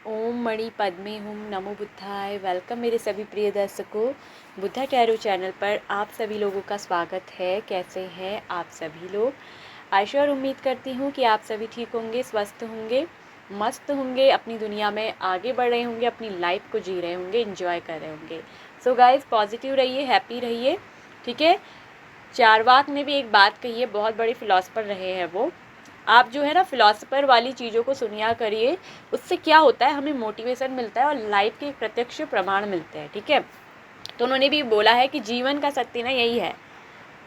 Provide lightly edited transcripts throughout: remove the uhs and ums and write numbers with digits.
ओम मणि पद्मे हुम नमो बुद्धाय। वेलकम मेरे सभी प्रिय दर्शकों, बुद्धा टैरो चैनल पर आप सभी लोगों का स्वागत है। कैसे हैं आप सभी लोग? आशा और उम्मीद करती हूँ कि आप सभी ठीक होंगे, स्वस्थ होंगे, मस्त होंगे, अपनी दुनिया में आगे बढ़ रहे होंगे, अपनी लाइफ को जी रहे होंगे, एंजॉय कर रहे होंगे। सो गाइज, पॉजिटिव रहिए, हैप्पी रहिए, ठीक है। चारवाक ने भी एक बात कही है, बहुत बड़े फिलोसफर रहे हैं वो। आप जो है ना फिलोसफर वाली चीज़ों को सुनिया करिए, उससे क्या होता है, हमें मोटिवेशन मिलता है और लाइफ के प्रत्यक्ष प्रमाण मिलते हैं, ठीक है। तो उन्होंने भी बोला है कि जीवन का सत्य ना यही है,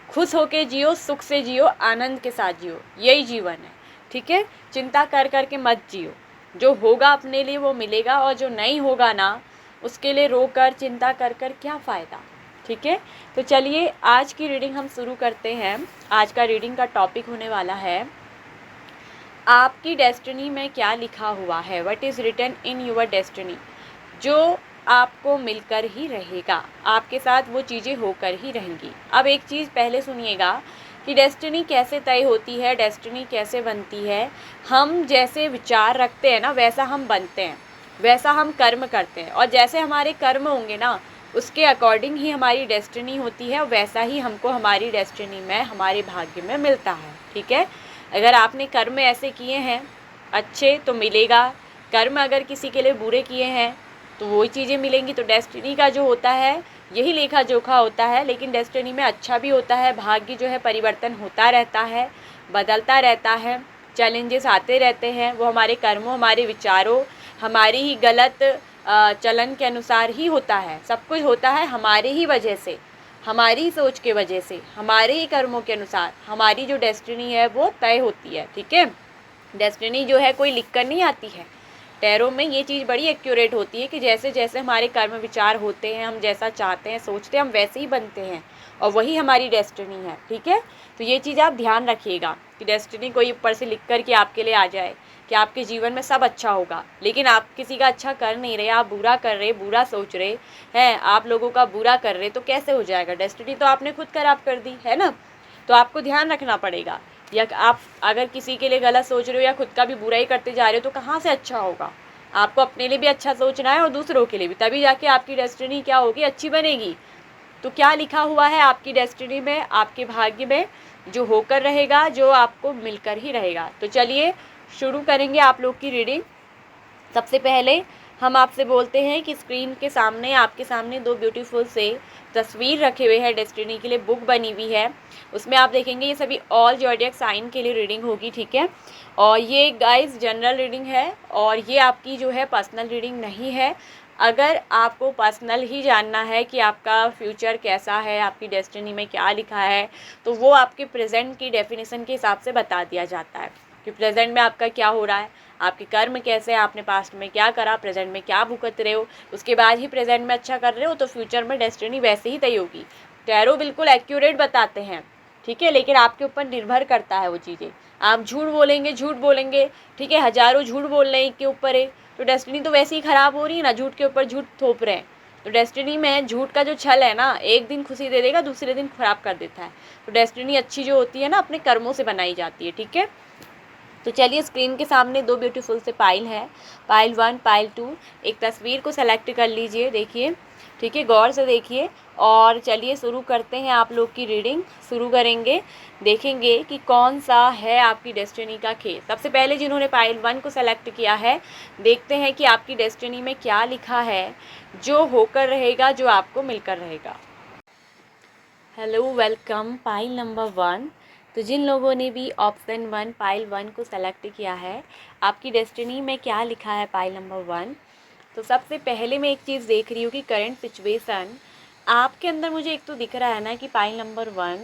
खुश होके जियो, सुख से जियो, आनंद के साथ जियो, यही जीवन है, ठीक है। चिंता कर कर के मत जियो, जो होगा अपने लिए वो मिलेगा, और जो नहीं होगा ना उसके लिए रो कर चिंता कर कर क्या फ़ायदा, ठीक है। तो चलिए आज की रीडिंग हम शुरू करते हैं। आज का रीडिंग का टॉपिक होने वाला है, आपकी डेस्टिनी में क्या लिखा हुआ है, what is written in your destiny. जो आपको मिलकर ही रहेगा, आपके साथ वो चीज़ें होकर ही रहेंगी। अब एक चीज़ पहले सुनिएगा कि डेस्टिनी कैसे तय होती है, डेस्टिनी कैसे बनती है। हम जैसे विचार रखते हैं ना, वैसा हम बनते हैं, वैसा हम कर्म करते हैं, और जैसे हमारे कर्म होंगे ना उसके अकॉर्डिंग ही हमारी डेस्टिनी होती है, और वैसा ही हमको हमारी डेस्टिनी में, हमारे भाग्य में मिलता है, ठीक है। अगर आपने कर्म ऐसे किए हैं अच्छे तो मिलेगा, कर्म अगर किसी के लिए बुरे किए हैं तो वही चीज़ें मिलेंगी। तो डेस्टिनी का जो होता है यही लेखा जोखा होता है, लेकिन डेस्टिनी में अच्छा भी होता है, भाग्य जो है परिवर्तन होता रहता है, बदलता रहता है, चैलेंजेस आते रहते हैं। वो हमारे कर्मों, हमारे विचारों, हमारी ही गलत चलन के अनुसार ही होता है। सब कुछ होता है हमारे ही वजह से, हमारी सोच के वजह से, हमारे ही कर्मों के अनुसार हमारी जो डेस्टिनी है वो तय होती है, ठीक है। डेस्टिनी जो है कोई लिख कर नहीं आती है। टैरो में ये चीज़ बड़ी एक्यूरेट होती है कि जैसे जैसे हमारे कर्म विचार होते हैं, हम जैसा चाहते हैं, सोचते हैं, हम वैसे ही बनते हैं, और वही हमारी डेस्टिनी है, ठीक है। तो ये चीज़ आप ध्यान रखिएगा कि डेस्टिनी कोई ऊपर से लिख कर के आपके लिए आ जाए कि आपके जीवन में सब अच्छा होगा, लेकिन आप किसी का अच्छा कर नहीं रहे, आप बुरा कर रहे, बुरा सोच रहे हैं, आप लोगों का बुरा कर रहे, तो कैसे हो जाएगा। डेस्टिनी तो आपने खुद खराब कर दी है ना। तो आपको ध्यान रखना पड़ेगा, या आप अगर किसी के लिए गलत सोच रहे हो या खुद का भी बुरा ही करते जा रहे हो तो कहाँ से अच्छा होगा। आपको अपने लिए भी अच्छा सोचना है और दूसरों के लिए भी, तभी जाके आपकी डेस्टिनी क्या होगी, अच्छी बनेगी। तो क्या लिखा हुआ है आपकी डेस्टिनी में, आपके भाग्य में, जो होकर रहेगा, जो आपको मिलकर ही रहेगा। तो चलिए शुरू करेंगे आप लोग की रीडिंग। सबसे पहले हम आपसे बोलते हैं कि स्क्रीन के सामने, आपके सामने दो ब्यूटीफुल से तस्वीर रखे हुए हैं, डेस्टिनी के लिए बुक बनी हुई है। उसमें आप देखेंगे ये सभी ऑल ज़ोडिएक साइन के लिए रीडिंग होगी, ठीक है। और ये गाइस जनरल रीडिंग है, और ये आपकी जो है पर्सनल रीडिंग नहीं है। अगर आपको पर्सनल ही जानना है कि आपका फ्यूचर कैसा है, आपकी डेस्टिनी में क्या लिखा है, तो वो आपके प्रेजेंट की डेफिनेशन के हिसाब से बता दिया जाता है कि प्रेजेंट में आपका क्या हो रहा है, आपके कर्म कैसे हैं, आपने पास्ट में क्या करा, प्रेजेंट में क्या भुगत रहे हो, उसके बाद ही प्रेजेंट में अच्छा कर रहे हो तो फ्यूचर में डेस्टिनी वैसे ही तय होगी। टैरो बिल्कुल एक्यूरेट बताते हैं, ठीक है, लेकिन आपके ऊपर निर्भर करता है वो चीज़ें। आप झूठ बोलेंगे, झूठ बोलेंगे, ठीक है, हज़ारों झूठ बोल रहे हैं के ऊपर है, तो डेस्टिनी तो वैसे ही ख़राब हो रही है ना, झूठ के ऊपर झूठ थोप रहे हैं। तो डेस्टिनी में झूठ का जो छल है ना, एक दिन खुशी दे देगा, दूसरे दिन ख़राब कर देता है। तो डेस्टिनी अच्छी जो होती है ना, अपने कर्मों से बनाई जाती है, ठीक है। तो चलिए स्क्रीन के सामने दो ब्यूटीफुल से पाइल है, पाइल 1, पाइल 2। एक तस्वीर को सेलेक्ट कर लीजिए, देखिए, ठीक है, गौर से देखिए। और चलिए शुरू करते हैं आप लोग की रीडिंग। शुरू करेंगे, देखेंगे कि कौन सा है आपकी डेस्टिनी का खेल। सबसे पहले जिन्होंने पाइल 1 को सेलेक्ट किया है, देखते हैं कि आपकी डेस्टिनी में क्या लिखा है, जो होकर रहेगा, जो आपको मिलकर रहेगा। Hello, welcome pile number 1। तो जिन लोगों ने भी ऑप्शन 1, पाइल 1 को सेलेक्ट किया है, आपकी डेस्टिनी में क्या लिखा है पाइल नंबर 1। तो सबसे पहले मैं एक चीज़ देख रही हूँ कि करंट सिचुएशन आपके अंदर मुझे एक तो दिख रहा है ना कि पाइल नंबर 1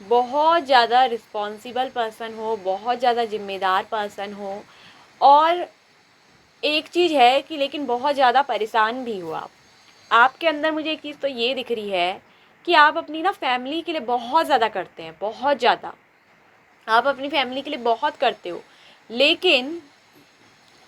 बहुत ज़्यादा रिस्पॉन्सिबल पर्सन हो, बहुत ज़्यादा जिम्मेदार पर्सन हो, और एक चीज़ है कि लेकिन बहुत ज़्यादा परेशान भी हो आप। आपके अंदर मुझे एक चीज़ तो ये दिख रही है कि आप अपनी ना फैमिली के लिए बहुत ज़्यादा करते हैं, बहुत ज़्यादा आप अपनी फैमिली के लिए बहुत करते हो, लेकिन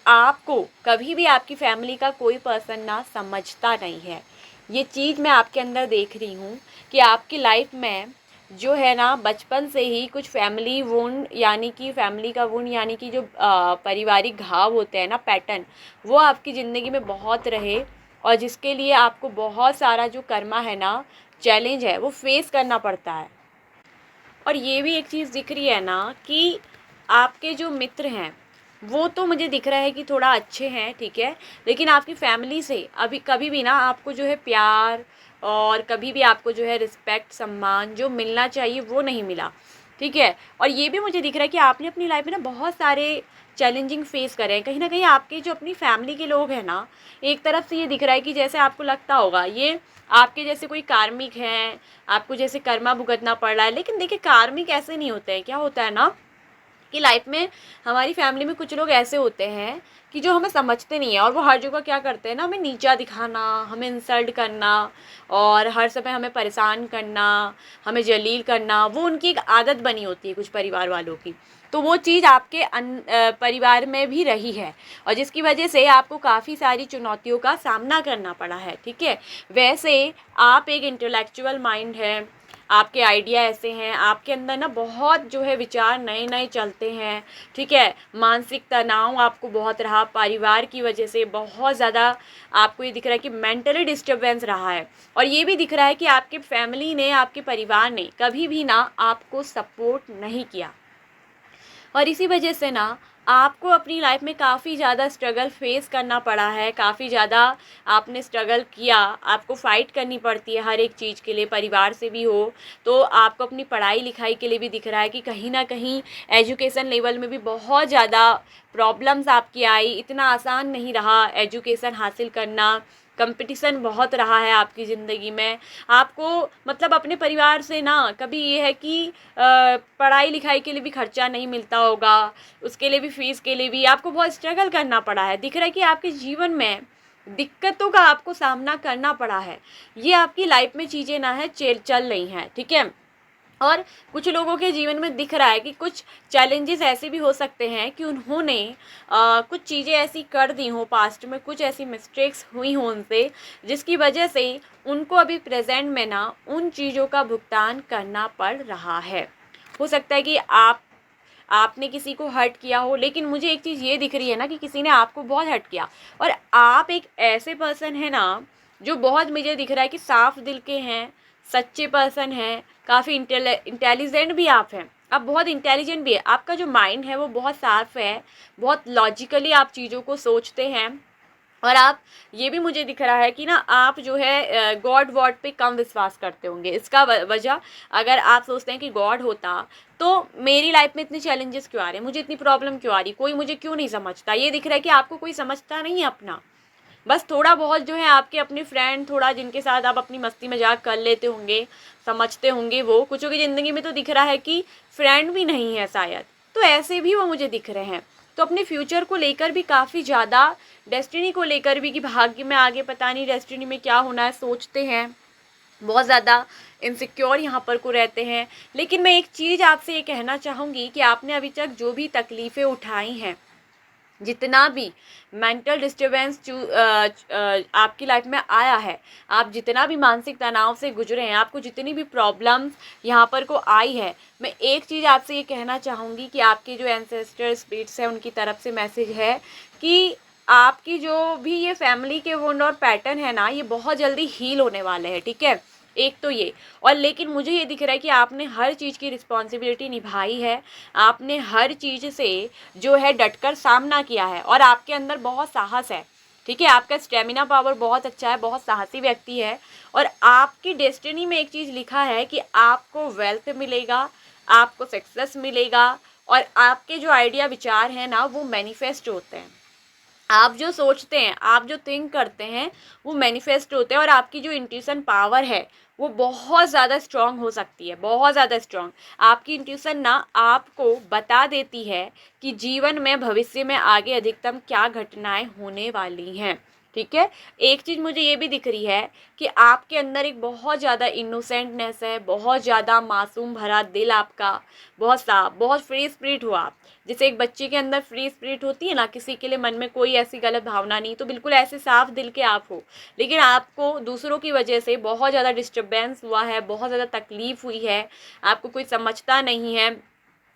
आपको कभी भी आपकी फैमिली का कोई पर्सन ना समझता नहीं है। ये चीज़ मैं आपके अंदर देख रही हूँ कि आपकी लाइफ में जो है ना बचपन से ही कुछ फैमिली वुंड यानी कि फैमिली का वुंड यानी कि जो पारिवारिक घाव होते हैं ना, पैटर्न, वो आपकी ज़िंदगी में बहुत रहे और जिसके लिए आपको बहुत सारा जो कर्मा है ना, चैलेंज है, वो फेस करना पड़ता है। और ये भी एक चीज़ दिख रही है ना कि आपके जो मित्र हैं वो तो मुझे दिख रहा है कि थोड़ा अच्छे हैं, ठीक है, लेकिन आपकी फैमिली से अभी कभी भी ना आपको जो है प्यार और कभी भी आपको जो है रिस्पेक्ट, सम्मान जो मिलना चाहिए वो नहीं मिला, ठीक है। और ये भी मुझे दिख रहा है कि आपने अपनी लाइफ में ना बहुत सारे चैलेंजिंग फेस करे हैं। कहीं ना कहीं आपके जो अपनी फैमिली के लोग हैं ना, एक तरफ से ये दिख रहा है कि जैसे आपको लगता होगा ये आपके जैसे कोई कार्मिक हैं, आपको जैसे कर्मा भुगतना पड़ रहा है। लेकिन देखिए कार्मिक ऐसे नहीं होते हैं, क्या होता है ना कि लाइफ में हमारी फैमिली में कुछ लोग ऐसे होते हैं कि जो हमें समझते नहीं है और वो हर जगह क्या करते हैं ना, हमें नीचा दिखाना, हमें इंसल्ट करना और हर समय हमें परेशान करना, हमें जलील करना, वो उनकी एक आदत बनी होती है कुछ परिवार वालों की। तो वो चीज़ आपके परिवार में भी रही है और जिसकी वजह से आपको काफ़ी सारी चुनौतियों का सामना करना पड़ा है, ठीक है। वैसे आप एक इंटेलेक्चुअल माइंड है, आपके आइडिया ऐसे हैं, आपके अंदर ना बहुत जो है विचार नए नए चलते हैं, ठीक है। मानसिक तनाव आपको बहुत रहा, परिवार की वजह से बहुत ज़्यादा आपको ये दिख रहा है कि मेंटली डिस्टर्बेंस रहा है। और ये भी दिख रहा है कि आपके फैमिली ने, आपके परिवार ने कभी भी ना आपको सपोर्ट नहीं किया और इसी वजह से ना आपको अपनी लाइफ में काफ़ी ज़्यादा स्ट्रगल फेस करना पड़ा है, काफ़ी ज़्यादा आपने स्ट्रगल किया, आपको फ़ाइट करनी पड़ती है हर एक चीज़ के लिए, परिवार से भी हो तो आपको अपनी पढ़ाई लिखाई के लिए भी दिख रहा है कि कहीं ना कहीं एजुकेशन लेवल में भी बहुत ज़्यादा प्रॉब्लम्स आपकी आई, इतना आसान नहीं रहा एजुकेशन हासिल करना, कंपटीशन बहुत रहा है आपकी ज़िंदगी में। आपको मतलब अपने परिवार से ना कभी ये है कि पढ़ाई लिखाई के लिए भी खर्चा नहीं मिलता होगा, उसके लिए भी फीस के लिए भी आपको बहुत स्ट्रगल करना पड़ा है। दिख रहा है कि आपके जीवन में दिक्कतों का आपको सामना करना पड़ा है, ये आपकी लाइफ में चीज़ें ना है चल रही हैं, ठीक है। और कुछ लोगों के जीवन में दिख रहा है कि कुछ चैलेंजेस ऐसे भी हो सकते हैं कि उन्होंने कुछ चीज़ें ऐसी कर दी हों पास्ट में, कुछ ऐसी मिस्टेक्स हुई हों उनसे जिसकी वजह से उनको अभी प्रेजेंट में ना उन चीज़ों का भुगतान करना पड़ रहा है। हो सकता है कि आपने किसी को हर्ट किया हो, लेकिन मुझे एक चीज़ ये दिख रही है ना कि किसी ने आपको बहुत हर्ट किया और आप एक ऐसे पर्सन है ना जो बहुत, मुझे दिख रहा है कि साफ दिल के हैं, सच्चे पर्सन हैं, काफ़ी इंटेलिजेंट भी आप हैं, आप बहुत इंटेलिजेंट भी है, आपका जो माइंड है वो बहुत साफ है, बहुत लॉजिकली आप चीज़ों को सोचते हैं। और आप, ये भी मुझे दिख रहा है कि ना आप जो है गॉड वॉड पे कम विश्वास करते होंगे। इसका वजह, अगर आप सोचते हैं कि गॉड होता तो मेरी लाइफ में इतने चैलेंजेस क्यों आ रहे हैं, मुझे इतनी प्रॉब्लम क्यों आ रही, कोई मुझे क्यों नहीं समझता, ये दिख रहा है कि आपको कोई समझता नहीं है अपना। बस थोड़ा बहुत जो है आपके अपने फ्रेंड, थोड़ा जिनके साथ आप अपनी मस्ती मजाक कर लेते होंगे, समझते होंगे, वो कुछों की ज़िंदगी में तो दिख रहा है कि फ्रेंड भी नहीं है शायद, तो ऐसे भी वो मुझे दिख रहे हैं। तो अपने फ्यूचर को लेकर भी काफ़ी ज़्यादा, डेस्टिनी को लेकर भी कि भाग्य में आगे पता नहीं डेस्टिनी में क्या होना है, सोचते हैं, बहुत ज़्यादा इनसिक्योर यहाँ पर को रहते हैं। लेकिन मैं एक चीज़ आपसे ये कहना चाहूँगी कि आपने अभी तक जो भी तकलीफ़ें उठाई हैं, जितना भी मेंटल डिस्टर्बेंस आपकी लाइफ में आया है, आप जितना भी मानसिक तनाव से गुजरे हैं, आपको जितनी भी प्रॉब्लम्स यहाँ पर को आई है, मैं एक चीज़ आपसे ये कहना चाहूँगी कि आपके जो एंसेस्टर स्पिरिट्स हैं उनकी तरफ से मैसेज है कि आपकी जो भी ये फैमिली के वुंड और पैटर्न है ना, ये बहुत जल्दी हील होने वाले हैं, ठीक है। एक तो ये, और लेकिन मुझे ये दिख रहा है कि आपने हर चीज़ की रिस्पॉन्सिबिलिटी निभाई है, आपने हर चीज़ से जो है डटकर सामना किया है और आपके अंदर बहुत साहस है, ठीक है। आपका स्टेमिना पावर बहुत अच्छा है, बहुत साहसी व्यक्ति है और आपकी डेस्टिनी में एक चीज़ लिखा है कि आपको वेल्थ मिलेगा, आपको सक्सेस मिलेगा और आपके जो आइडिया विचार हैं ना वो मैनिफेस्ट होते हैं। आप जो सोचते हैं, आप जो थिंक करते हैं वो मैनिफेस्ट होते हैं और आपकी जो इंट्यूशन पावर है वो बहुत ज़्यादा स्ट्रांग हो सकती है, बहुत ज़्यादा स्ट्रांग। आपकी इंट्यूशन ना आपको बता देती है कि जीवन में, भविष्य में आगे अधिकतम क्या घटनाएं होने वाली हैं, ठीक है। एक चीज़ मुझे ये भी दिख रही है कि आपके अंदर एक बहुत ज़्यादा इनोसेंटनेस है, बहुत ज़्यादा मासूम भरा दिल आपका, बहुत साफ, बहुत फ्री स्पिरिट हो आप। जैसे एक बच्चे के अंदर फ्री स्पिरिट होती है ना, किसी के लिए मन में कोई ऐसी गलत भावना नहीं, तो बिल्कुल ऐसे साफ दिल के आप हो। लेकिन आपको दूसरों की वजह से बहुत ज़्यादा डिस्टर्बेंस हुआ है, बहुत ज़्यादा तकलीफ हुई है, आपको कोई समझता नहीं है।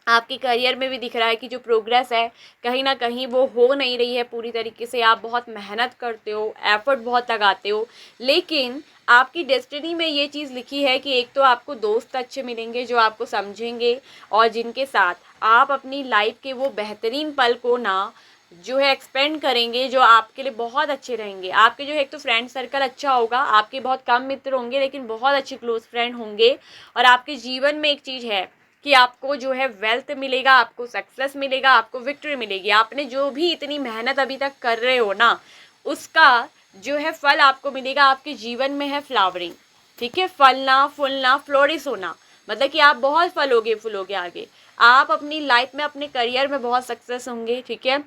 आपके करियर में भी दिख रहा है कि जो प्रोग्रेस है कहीं ना कहीं वो हो नहीं रही है पूरी तरीके से। आप बहुत मेहनत करते हो, एफर्ट बहुत लगाते हो, लेकिन आपकी डेस्टिनी में ये चीज़ लिखी है कि एक तो आपको दोस्त अच्छे मिलेंगे जो आपको समझेंगे और जिनके साथ आप अपनी लाइफ के वो बेहतरीन पल को ना जो है एक्सपेंड करेंगे, जो आपके लिए बहुत अच्छे रहेंगे। आपके जो है एक तो फ्रेंड सर्कल अच्छा होगा, आपके बहुत कम मित्र होंगे लेकिन बहुत अच्छे क्लोज फ्रेंड होंगे। और आपके जीवन में एक चीज़ है कि आपको जो है वेल्थ मिलेगा, आपको सक्सेस मिलेगा, आपको विक्ट्री मिलेगी। आपने जो भी इतनी मेहनत अभी तक कर रहे हो ना, उसका जो है फल आपको मिलेगा। आपके जीवन में है फ्लावरिंग, ठीक है, फलना फूलना, फ्लोरिश होना, मतलब कि आप बहुत फलोगे फूलोगे आगे। आप अपनी लाइफ में अपने करियर में बहुत सक्सेस होंगे, ठीक है,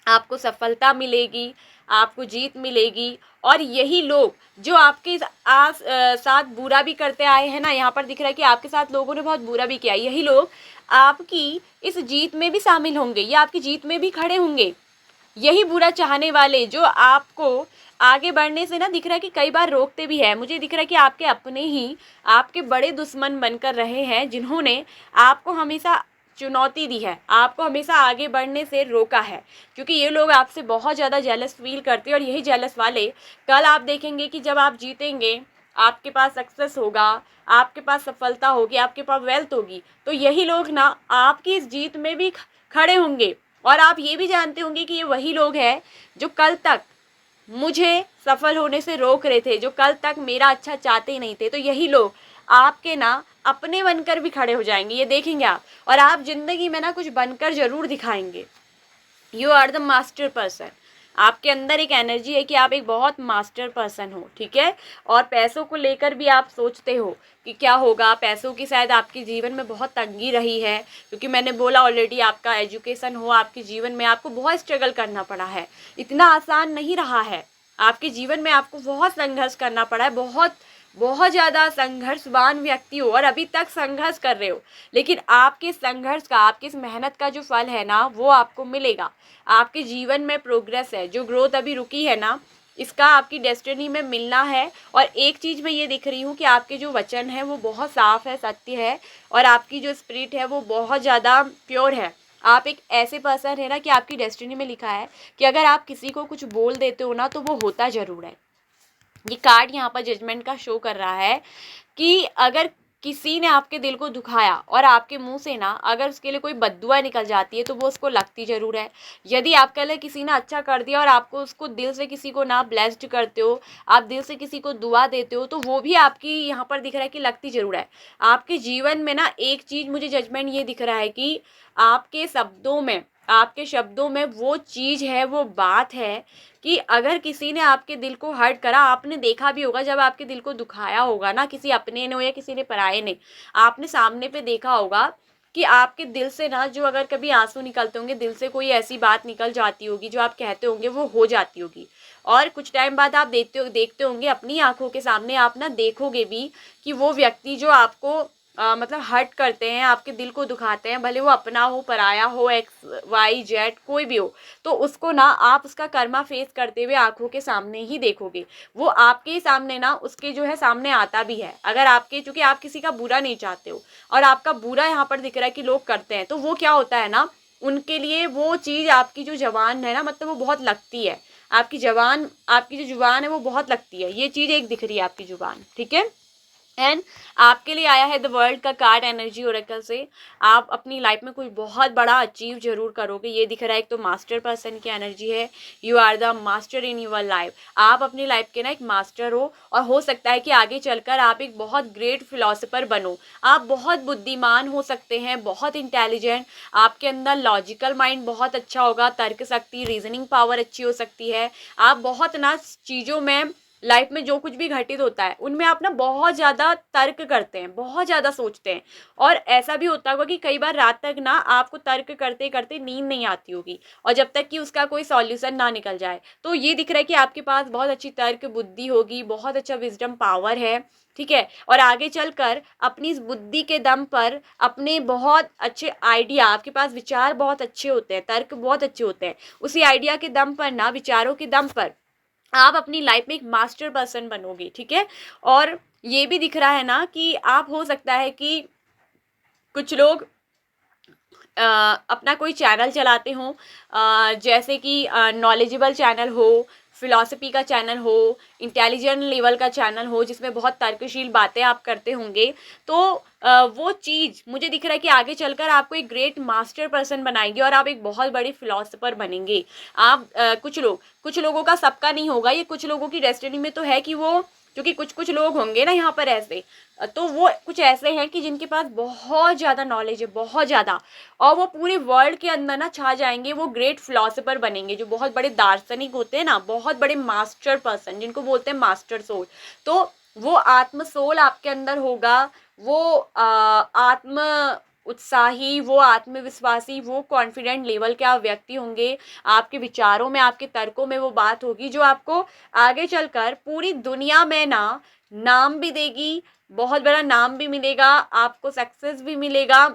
आपको सफलता मिलेगी, आपको जीत मिलेगी। और यही लोग जो आपके साथ बुरा भी करते आए हैं ना, यहाँ पर दिख रहा है कि आपके साथ लोगों ने बहुत बुरा भी किया, यही लोग आपकी इस जीत में भी शामिल होंगे, ये आपकी जीत में भी खड़े होंगे। यही बुरा चाहने वाले जो आपको आगे बढ़ने से ना दिख रहा है कि कई बार रोकते भी है। मुझे दिख रहा है कि आपके अपने ही आपके बड़े दुश्मन बनकर रहे हैं, जिन्होंने आपको हमेशा चुनौती दी है, आपको हमेशा आगे बढ़ने से रोका है, क्योंकि ये लोग आपसे बहुत ज़्यादा जेलस फील करते हैं। और यही जेलस वाले कल आप देखेंगे कि जब आप जीतेंगे, आपके पास सक्सेस होगा, आपके पास सफलता होगी, आपके पास वेल्थ होगी, तो यही लोग ना आपकी इस जीत में भी खड़े होंगे। और आप ये भी जानते होंगे कि ये वही लोग हैं जो कल तक मुझे सफल होने से रोक रहे थे, जो कल तक मेरा अच्छा चाहते ही नहीं थे। तो यही लोग आपके ना अपने बनकर भी खड़े हो जाएंगे, ये देखेंगे आप। और आप जिंदगी में ना कुछ बनकर जरूर दिखाएंगे। You are the master person. आपके अंदर एक एनर्जी है कि आप एक बहुत मास्टर पर्सन हो, ठीक है। और पैसों को लेकर भी आप सोचते हो कि क्या होगा, पैसों की शायद आपके जीवन में बहुत तंगी रही है, क्योंकि मैंने बोला ऑलरेडी आपका एजुकेशन हो, आपके जीवन में आपको बहुत स्ट्रगल करना पड़ा है, इतना आसान नहीं रहा है। आपके जीवन में आपको बहुत संघर्ष करना पड़ा है, बहुत बहुत ज़्यादा संघर्षवान व्यक्ति हो और अभी तक संघर्ष कर रहे हो। लेकिन आपके संघर्ष का, आपकी इस मेहनत का जो फल है ना, वो आपको मिलेगा। आपके जीवन में प्रोग्रेस है, जो ग्रोथ अभी रुकी है ना, इसका आपकी डेस्टिनी में मिलना है। और एक चीज़ मैं ये दिख रही हूँ कि आपके जो वचन है वो बहुत साफ है, सत्य है, और आपकी जो स्पिरिट है वो बहुत ज़्यादा प्योर है। आप एक ऐसे पर्सन है ना कि आपकी डेस्टिनी में लिखा है कि अगर आप किसी को कुछ बोल देते हो ना, तो वो होता ज़रूर है। ये कार्ड यहाँ पर जजमेंट का शो कर रहा है कि अगर किसी ने आपके दिल को दुखाया और आपके मुंह से ना अगर उसके लिए कोई बद्दुआ निकल जाती है, तो वो उसको लगती ज़रूर है। यदि आपके लिए किसी ने अच्छा कर दिया और आपको उसको दिल से किसी को ना ब्लेस्ड करते हो, आप दिल से किसी को दुआ देते हो, तो वो भी आपकी यहाँ पर दिख रहा है कि लगती ज़रूर है। आपके जीवन में ना एक चीज़ मुझे जजमेंट ये दिख रहा है कि आपके शब्दों में, आपके शब्दों में वो चीज़ है, वो बात है कि अगर किसी ने आपके दिल को हर्ट करा, आपने देखा भी होगा जब आपके दिल को दुखाया होगा ना, किसी अपने ने हो या किसी ने पराये ने, आपने सामने पे देखा होगा कि आपके दिल से ना जो अगर कभी आंसू निकलते होंगे, दिल से कोई ऐसी बात निकल जाती होगी जो आप कहते होंगे वो हो जाती होगी। और कुछ टाइम बाद आप देखते होंगे अपनी आंखों के सामने, आप ना देखोगे भी कि वो व्यक्ति जो आपको मतलब हर्ट करते हैं, आपके दिल को दुखाते हैं, भले वो अपना हो, पराया हो, XYZ कोई भी हो, तो उसको ना आप उसका कर्मा फेस करते हुए आंखों के सामने ही देखोगे। वो आपके ही सामने ना उसके जो है सामने आता भी है। अगर आपके, चूंकि आप किसी का बुरा नहीं चाहते हो और आपका बुरा यहाँ पर दिख रहा है कि लोग करते हैं, तो वो क्या होता है ना, उनके लिए वो चीज़ आपकी जो जवान है ना, मतलब वो बहुत लगती है। आपकी जवान, आपकी जो जुबान है वो बहुत लगती है। ये चीज़ एक दिख रही है आपकी जुबान, ठीक है। एंड आपके लिए आया है द वर्ल्ड का कार्ड एनर्जी ओरेकल से। आप अपनी लाइफ में कुछ बहुत बड़ा अचीव जरूर करोगे, ये दिख रहा है। एक तो मास्टर पर्सन की एनर्जी है, you are the master in your life. आप अपनी लाइफ के ना एक मास्टर हो, और हो सकता है कि आगे चलकर आप एक बहुत ग्रेट फिलोसोफर बनो। आप बहुत बुद्धिमान हो सकते हैं, बहुत इंटेलिजेंट, आपके अंदर लॉजिकल माइंड बहुत अच्छा होगा, तर्क शक्ति, रीजनिंग पावर अच्छी हो सकती है। आप बहुत ना चीज़ों में लाइफ में जो कुछ भी घटित होता है उनमें आप ना बहुत ज़्यादा तर्क करते हैं, बहुत ज़्यादा सोचते हैं, और ऐसा भी होता होगा कि कई बार रात तक ना आपको तर्क करते करते नींद नहीं आती होगी, और जब तक कि उसका कोई सॉल्यूशन ना निकल जाए। तो ये दिख रहा है कि आपके पास बहुत अच्छी तर्क बुद्धि होगी, बहुत अच्छा विजडम पावर है, ठीक है। और आगे चलकर अपनी इस बुद्धि के दम पर अपने बहुत अच्छे आइडिया, आपके पास विचार बहुत अच्छे होते हैं, तर्क बहुत अच्छे होते हैं, उसी आइडिया के दम पर ना, विचारों के दम पर आप अपनी लाइफ में एक मास्टर पर्सन बनोगे, ठीक है। और ये भी दिख रहा है ना कि आप, हो सकता है कि कुछ लोग अपना कोई चैनल चलाते हों, जैसे कि नॉलेजेबल चैनल हो, फिलॉसफी का चैनल हो, इंटेलिजेंट लेवल का चैनल हो, जिसमें बहुत तर्कशील बातें आप करते होंगे। तो वो चीज़ मुझे दिख रहा है कि आगे चलकर आपको एक ग्रेट मास्टर पर्सन बनाएगी और आप एक बहुत बड़े फिलोसफर बनेंगे। आप कुछ लोगों का, सबका नहीं होगा ये, कुछ लोगों की डेस्टिनी में तो है कि वो, क्योंकि कुछ कुछ लोग होंगे ना यहाँ पर ऐसे, तो वो कुछ ऐसे हैं कि जिनके पास बहुत ज़्यादा नॉलेज है, बहुत ज़्यादा, और वो पूरे वर्ल्ड के अंदर ना छा जाएंगे, वो ग्रेट फिलोसफर बनेंगे, जो बहुत बड़े दार्शनिक होते हैं ना, बहुत बड़े मास्टर पर्सन जिनको बोलते हैं मास्टर सोल। तो वो आत्म सोल आपके अंदर होगा, वो आत्म उत्साही, वो आत्मविश्वासी, वो कॉन्फिडेंट लेवल के आप व्यक्ति होंगे। आपके विचारों में, आपके तर्कों में वो बात होगी जो आपको आगे चलकर पूरी दुनिया में ना नाम भी देगी, बहुत बड़ा नाम भी मिलेगा, आपको सक्सेस भी मिलेगा,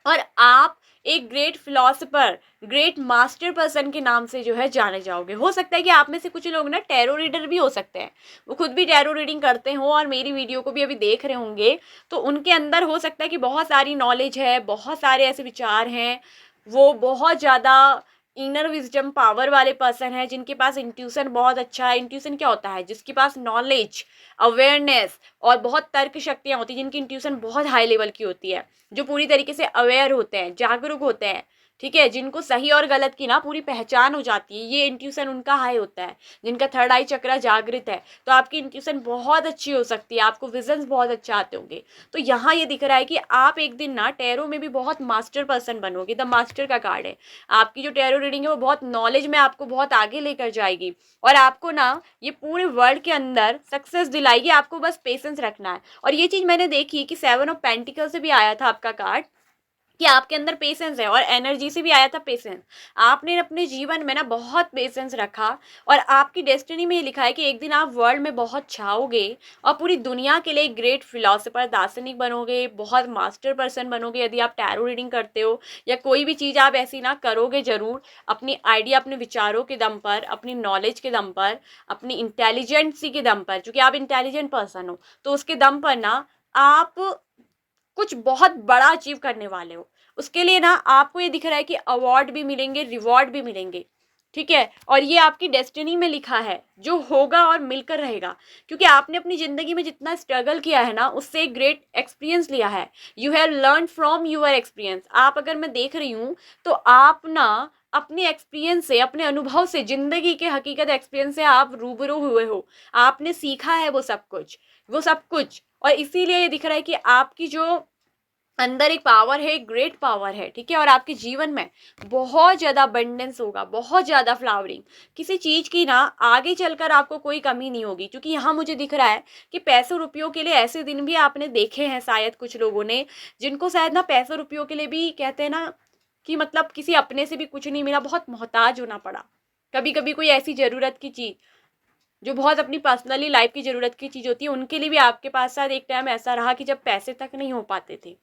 और आप एक great philosopher, great master person के नाम से जो है जाने जाओगे। हो सकता है कि आप में से कुछ लोग ना टैरो रीडर भी हो सकते हैं, वो खुद भी टैरो रीडिंग करते हो और मेरी वीडियो को भी अभी देख रहे होंगे, तो उनके अंदर हो सकता है कि बहुत सारी नॉलेज है, बहुत सारे ऐसे विचार हैं, वो बहुत ज़्यादा इनर विजडम पावर वाले पर्सन है, जिनके पास इंट्यूशन बहुत अच्छा है। इंट्यूशन क्या होता है? जिसके पास नॉलेज, अवेयरनेस और बहुत तर्क शक्तियाँ होती हैं, जिनकी इंट्यूशन बहुत हाई लेवल की होती है, जो पूरी तरीके से अवेयर होते हैं, जागरूक होते हैं, ठीक है, जिनको सही और गलत की ना पूरी पहचान हो जाती है, ये इंट्यूशन उनका हाई होता है, जिनका थर्ड आई चक्रा जागृत है। तो आपकी इंट्यूशन बहुत अच्छी हो सकती है, आपको विजन्स बहुत अच्छे आते होंगे। तो यहाँ ये दिख रहा है कि आप एक दिन ना टैरो में भी बहुत मास्टर पर्सन बनोगे। द मास्टर का कार्ड है, आपकी जो टैरो रीडिंग है वो बहुत नॉलेज में आपको बहुत आगे लेकर जाएगी, और आपको ना ये पूरे वर्ल्ड के अंदर सक्सेस दिलाएगी। आपको बस पेशेंस रखना है। और ये चीज़ मैंने देखी कि 7 ऑफ पेंटिकल से भी आया था आपका कार्ड, कि आपके अंदर पेशेंस है, और एनर्जी से भी आया था पेशेंस। आपने अपने जीवन में ना बहुत पेशेंस रखा, और आपकी डेस्टिनी में ये लिखा है कि एक दिन आप वर्ल्ड में बहुत छाओगे और पूरी दुनिया के लिए एक ग्रेट फिलोसफर, दार्शनिक बनोगे, बहुत मास्टर पर्सन बनोगे। यदि आप टैरो रीडिंग करते हो या कोई भी चीज़ आप ऐसी ना करोगे ज़रूर, अपनी आइडिया, अपने विचारों के दम पर, अपनी नॉलेज के दम पर, अपनी इंटेलिजेंसी के दम पर, क्योंकि आप इंटेलिजेंट पर्सन हो, तो उसके दम पर ना आप कुछ बहुत बड़ा अचीव करने वाले हो। उसके लिए ना आपको ये दिख रहा है कि अवार्ड भी मिलेंगे, रिवॉर्ड भी मिलेंगे, ठीक है। और ये आपकी डेस्टिनी में लिखा है, जो होगा और मिलकर रहेगा, क्योंकि आपने अपनी ज़िंदगी में जितना स्ट्रगल किया है ना, उससे एक ग्रेट एक्सपीरियंस लिया है। You have learn from your experience. आप, अगर मैं देख रही हूँ, तो आप ना अपने एक्सपीरियंस से, अपने अनुभव से, ज़िंदगी के हकीकत एक्सपीरियंस से आप रूबरू हुए हो, आपने सीखा है वो सब कुछ, वो सब कुछ। और इसीलिए ये दिख रहा है कि आपकी जो अंदर एक पावर है, एक ग्रेट पावर है, ठीक है। और आपके जीवन में बहुत ज़्यादा अबंडेंस होगा, बहुत ज़्यादा फ्लावरिंग, किसी चीज़ की ना आगे चलकर आपको कोई कमी नहीं होगी। क्योंकि यहाँ मुझे दिख रहा है कि पैसों रुपयों के लिए ऐसे दिन भी आपने देखे हैं शायद कुछ लोगों ने, जिनको शायद ना पैसों रुपयों के लिए भी, कहते हैं ना कि मतलब किसी अपने से भी कुछ नहीं मिला, बहुत मोहताज होना पड़ा। कभी कभी कोई ऐसी ज़रूरत की चीज़ जो बहुत अपनी पर्सनली लाइफ की ज़रूरत की चीज़ होती है, उनके लिए भी आपके पास शायद एक टाइम ऐसा रहा कि जब पैसे तक नहीं हो पाते थे।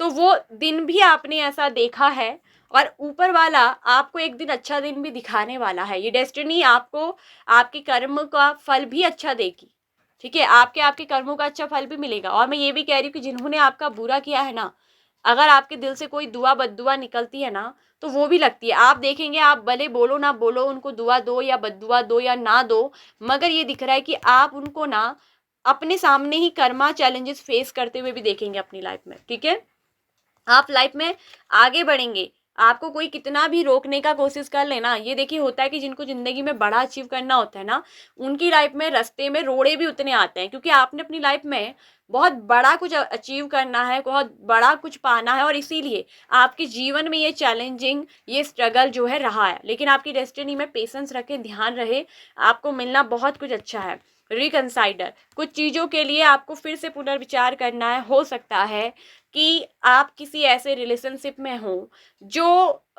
तो वो दिन भी आपने ऐसा देखा है, और ऊपर वाला आपको एक दिन अच्छा दिन भी दिखाने वाला है। ये डेस्टिनी आपको आपके कर्म का फल भी अच्छा देगी, ठीक है। आपके आपके कर्मों का अच्छा फल भी मिलेगा। और मैं ये भी कह रही हूँ कि जिन्होंने आपका बुरा किया है ना, अगर आपके दिल से कोई दुआ बद्दुआ निकलती है ना, तो वो भी लगती है। आप देखेंगे, आप भले बोलो ना बोलो, उनको दुआ दो या बद्दुआ दो या ना दो, मगर ये दिख रहा है कि आप उनको ना अपने सामने ही कर्मा चैलेंजेस फेस करते हुए भी देखेंगे अपनी लाइफ में, ठीक है। आप लाइफ में आगे बढ़ेंगे, आपको कोई कितना भी रोकने का कोशिश कर लेना, ये देखिए होता है कि जिनको ज़िंदगी में बड़ा अचीव करना होता है ना, उनकी लाइफ में रास्ते में रोड़े भी उतने आते हैं, क्योंकि आपने अपनी लाइफ में बहुत बड़ा कुछ अचीव करना है, बहुत बड़ा कुछ पाना है, और इसीलिए आपके जीवन में ये चैलेंजिंग, ये स्ट्रगल जो है रहा है। लेकिन आपकी डेस्टिनी में पेशेंस रखें, ध्यान रहे, आपको मिलना बहुत कुछ अच्छा है। रिकंसाइडर, कुछ चीज़ों के लिए आपको फिर से पुनर्विचार करना है। हो सकता है कि आप किसी ऐसे रिलेशनशिप में हो जो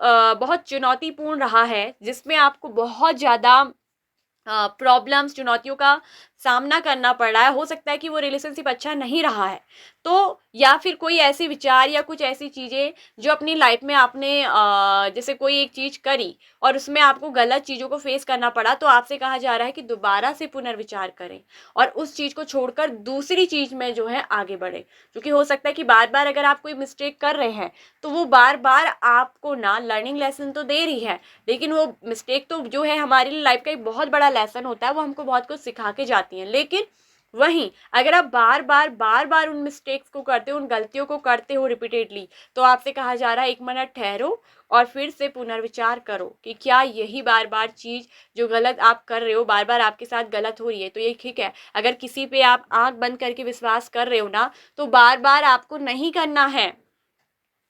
बहुत चुनौतीपूर्ण रहा है, जिसमें आपको बहुत ज़्यादा प्रॉब्लम्स, चुनौतियों का सामना करना पड़ रहा है। हो सकता है कि वो रिलेशनशिप अच्छा नहीं रहा है, तो या फिर कोई ऐसी विचार या कुछ ऐसी चीज़ें जो अपनी लाइफ में आपने जैसे कोई एक चीज़ करी और उसमें आपको गलत चीज़ों को फेस करना पड़ा, तो आपसे कहा जा रहा है कि दोबारा से पुनर्विचार करें और उस चीज़ को छोड़कर दूसरी चीज़ में जो है आगे बढ़ें। क्योंकि हो सकता है कि बार बार अगर आप कोई मिस्टेक कर रहे हैं, तो वो बार बार आपको ना लर्निंग लेसन तो दे रही है, लेकिन वो मिस्टेक तो जो है हमारी लाइफ का एक बहुत बड़ा लेसन होता है, वो हमको बहुत कुछ सिखा के जाती हैं। लेकिन वहीं अगर आप बार बार उन मिस्टेक्स को करते हो, उन गलतियों को करते हो रिपीटेडली, तो आपसे कहा जा रहा है 1 मिनट ठहरो और फिर से पुनर्विचार करो कि क्या यही बार बार चीज़ जो गलत आप कर रहे हो, बार बार आपके साथ गलत हो रही है, तो ये ठीक है। अगर किसी पे आप आंख बंद करके विश्वास कर रहे हो ना, तो बार बार आपको नहीं करना है।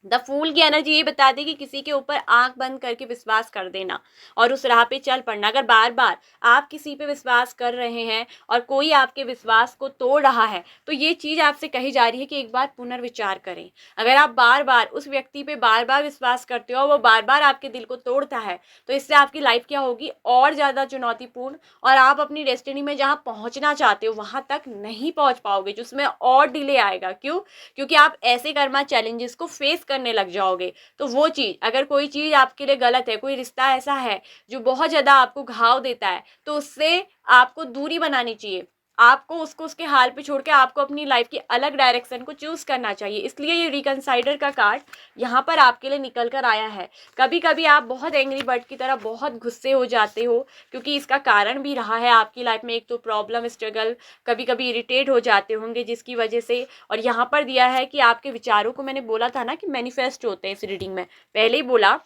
द फूल की एनर्जी ये बता देगी कि किसी के ऊपर आंख बंद करके विश्वास कर देना और उस राह पे चल पड़ना। अगर बार बार आप किसी पे विश्वास कर रहे हैं और कोई आपके विश्वास को तोड़ रहा है, तो ये चीज़ आपसे कही जा रही है कि एक बार पुनर्विचार करें। अगर आप बार बार उस व्यक्ति पे बार बार विश्वास करते हो और वो बार बार आपके दिल को तोड़ता है, तो इससे आपकी लाइफ क्या होगी, और ज़्यादा चुनौतीपूर्ण, और आप अपनी डेस्टिनी में जहाँ पहुँचना चाहते हो वहाँ तक नहीं पहुँच पाओगे, जिसमें और डिले आएगा। क्यों? क्योंकि आप ऐसे कर्मा चैलेंजेस को फेस करने लग जाओगे। तो वो चीज़, अगर कोई चीज़ आपके लिए गलत है, कोई रिश्ता ऐसा है जो बहुत ज़्यादा आपको घाव देता है, तो उससे आपको दूरी बनानी चाहिए। आपको उसको उसके हाल पे छोड़ के आपको अपनी लाइफ की अलग डायरेक्शन को चूज़ करना चाहिए। इसलिए ये रिकंसाइडर का कार्ड यहाँ पर आपके लिए निकल कर आया है। कभी कभी आप बहुत एंग्री बर्ड की तरह बहुत गुस्से हो जाते हो, क्योंकि इसका कारण भी रहा है आपकी लाइफ में एक तो प्रॉब्लम, स्ट्रगल, कभी कभी इरिटेट हो जाते होंगे जिसकी वजह से। और यहाँ पर दिया है कि आपके विचारों को, मैंने बोला था ना कि मैनिफेस्ट होते हैं इस रीडिंग में, पहले ही बोला,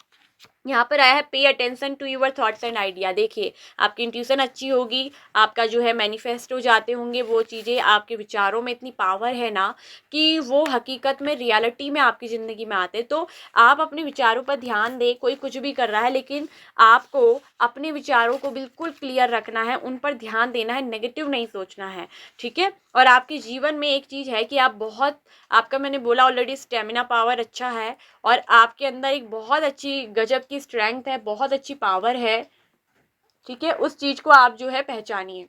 यहाँ पर आया है pay attention to your thoughts and idea. देखिए आपकी इंट्यूशन अच्छी होगी, आपका जो है मैनिफेस्ट हो जाते होंगे वो चीज़ें, आपके विचारों में इतनी पावर है ना कि वो हकीकत में, रियलिटी में आपकी ज़िंदगी में आते। तो आप अपने विचारों पर ध्यान दें। कोई कुछ भी कर रहा है, लेकिन आपको अपने विचारों को बिल्कुल क्लियर रखना है, उन पर ध्यान देना है, नेगेटिव नहीं सोचना है, ठीक है। और आपके जीवन में एक चीज़ है कि आप बहुत, आपका मैंने बोला ऑलरेडी, स्टेमिना पावर अच्छा है और आपके अंदर एक बहुत अच्छी गजब की स्ट्रेंथ है, बहुत अच्छी पावर है, ठीक है। उस चीज़ को आप जो है पहचानिए,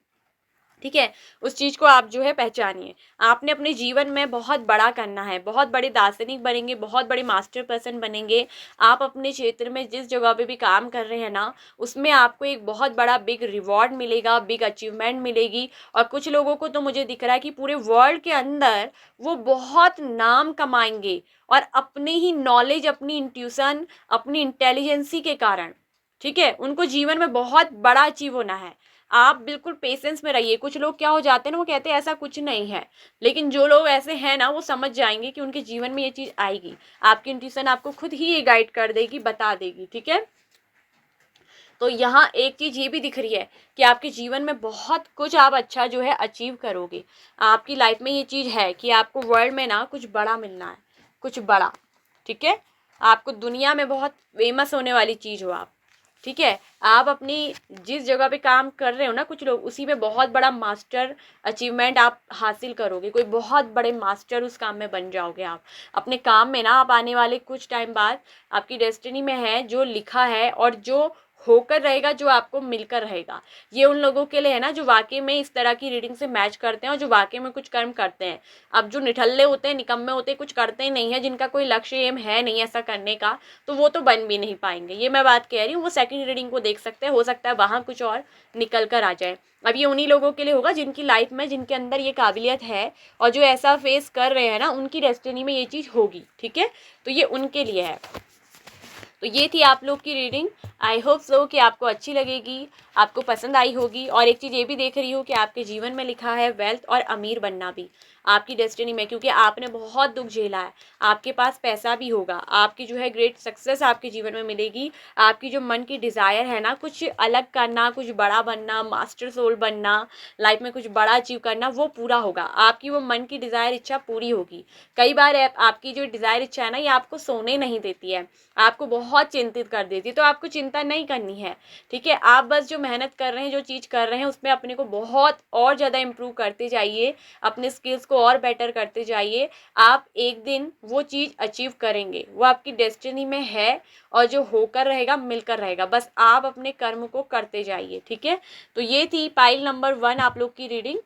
ठीक है, उस चीज़ को आप जो है पहचानिए। आपने अपने जीवन में बहुत बड़ा करना है, बहुत बड़े दार्शनिक बनेंगे, बहुत बड़े मास्टर पर्सन बनेंगे। आप अपने क्षेत्र में जिस जगह पे भी काम कर रहे हैं ना, उसमें आपको एक बहुत बड़ा बिग रिवॉर्ड मिलेगा, बिग अचीवमेंट मिलेगी। और कुछ लोगों को तो मुझे दिख रहा है कि पूरे वर्ल्ड के अंदर वो बहुत नाम कमाएंगे, और अपने ही नॉलेज, अपनी इंट्यूशन, अपनी इंटेलिजेंसी के कारण, ठीक है, उनको जीवन में बहुत बड़ा अचीव होना है। आप बिल्कुल पेशेंस में रहिए। कुछ लोग क्या हो जाते हैं ना, वो कहते हैं ऐसा कुछ नहीं है, लेकिन जो लोग ऐसे हैं ना, वो समझ जाएंगे कि उनके जीवन में ये चीज़ आएगी। आपकी इंट्यूशन आपको खुद ही ये गाइड कर देगी, बता देगी, ठीक है। तो यहाँ एक चीज़ ये भी दिख रही है कि आपके जीवन में बहुत कुछ आप अच्छा जो है अचीव करोगे। आपकी लाइफ में ये चीज़ है कि आपको वर्ल्ड में ना कुछ बड़ा मिलना है, कुछ बड़ा, ठीक है। आपको दुनिया में बहुत फेमस होने वाली चीज़ हो आप, ठीक है। आप अपनी जिस जगह पे काम कर रहे हो ना, कुछ लोग उसी में बहुत बड़ा मास्टर अचीवमेंट आप हासिल करोगे, कोई बहुत बड़े मास्टर उस काम में बन जाओगे आप अपने काम में ना। आप आने वाले कुछ टाइम बाद, आपकी डेस्टिनी में है जो लिखा है और जो होकर रहेगा, जो आपको मिलकर रहेगा। ये उन लोगों के लिए है ना जो वाकई में इस तरह की रीडिंग से मैच करते हैं और जो वाकई में कुछ कर्म करते हैं। अब जो निठल्ले होते हैं, निकम्मे होते हैं, कुछ करते ही नहीं है, जिनका कोई लक्ष्य एम है नहीं ऐसा करने का, तो वो तो बन भी नहीं पाएंगे। ये मैं बात कह रही हूँ। वो सेकंड रीडिंग को देख सकते हैं, हो सकता है वहाँ कुछ और निकल कर आ जाए। अब ये उन्हीं लोगों के लिए होगा जिनकी लाइफ में, जिनके अंदर ये काबिलियत है और जो ऐसा फेस कर रहे हैं ना, उनकी डेस्टिनी में ये चीज़ होगी, ठीक है। तो ये उनके लिए है। तो ये थी आप लोग की रीडिंग। आई होप सो कि आपको अच्छी लगेगी, आपको पसंद आई होगी। और एक चीज़ ये भी देख रही हूँ कि आपके जीवन में लिखा है वेल्थ और अमीर बनना भी आपकी डेस्टिनी में, क्योंकि आपने बहुत दुख झेला है। आपके पास पैसा भी होगा, आपकी जो है ग्रेट सक्सेस आपके जीवन में मिलेगी। आपकी जो मन की डिज़ायर है ना, कुछ अलग करना, कुछ बड़ा बनना, मास्टर सोल बनना, लाइफ में कुछ बड़ा अचीव करना, वो पूरा होगा। आपकी वो मन की डिज़ायर इच्छा पूरी होगी। कई बार आपकी जो डिज़ायर इच्छा है ना, ये आपको सोने नहीं देती है, आपको बहुत चिंतित कर देती है। तो आपको चिंता नहीं करनी है, ठीक है। आप बस जो मेहनत कर रहे हैं, जो चीज़ कर रहे हैं, उसमें अपने को बहुत और ज़्यादा इम्प्रूव करते जाइए, अपने स्किल्स को और बेटर करते जाइए। आप एक दिन वो चीज़ अचीव करेंगे, वो आपकी डेस्टिनी में है और जो होकर रहेगा मिलकर रहेगा। बस आप अपने कर्म को करते जाइए, ठीक है। तो ये थी पाइल नंबर 1 आप लोग की रीडिंग।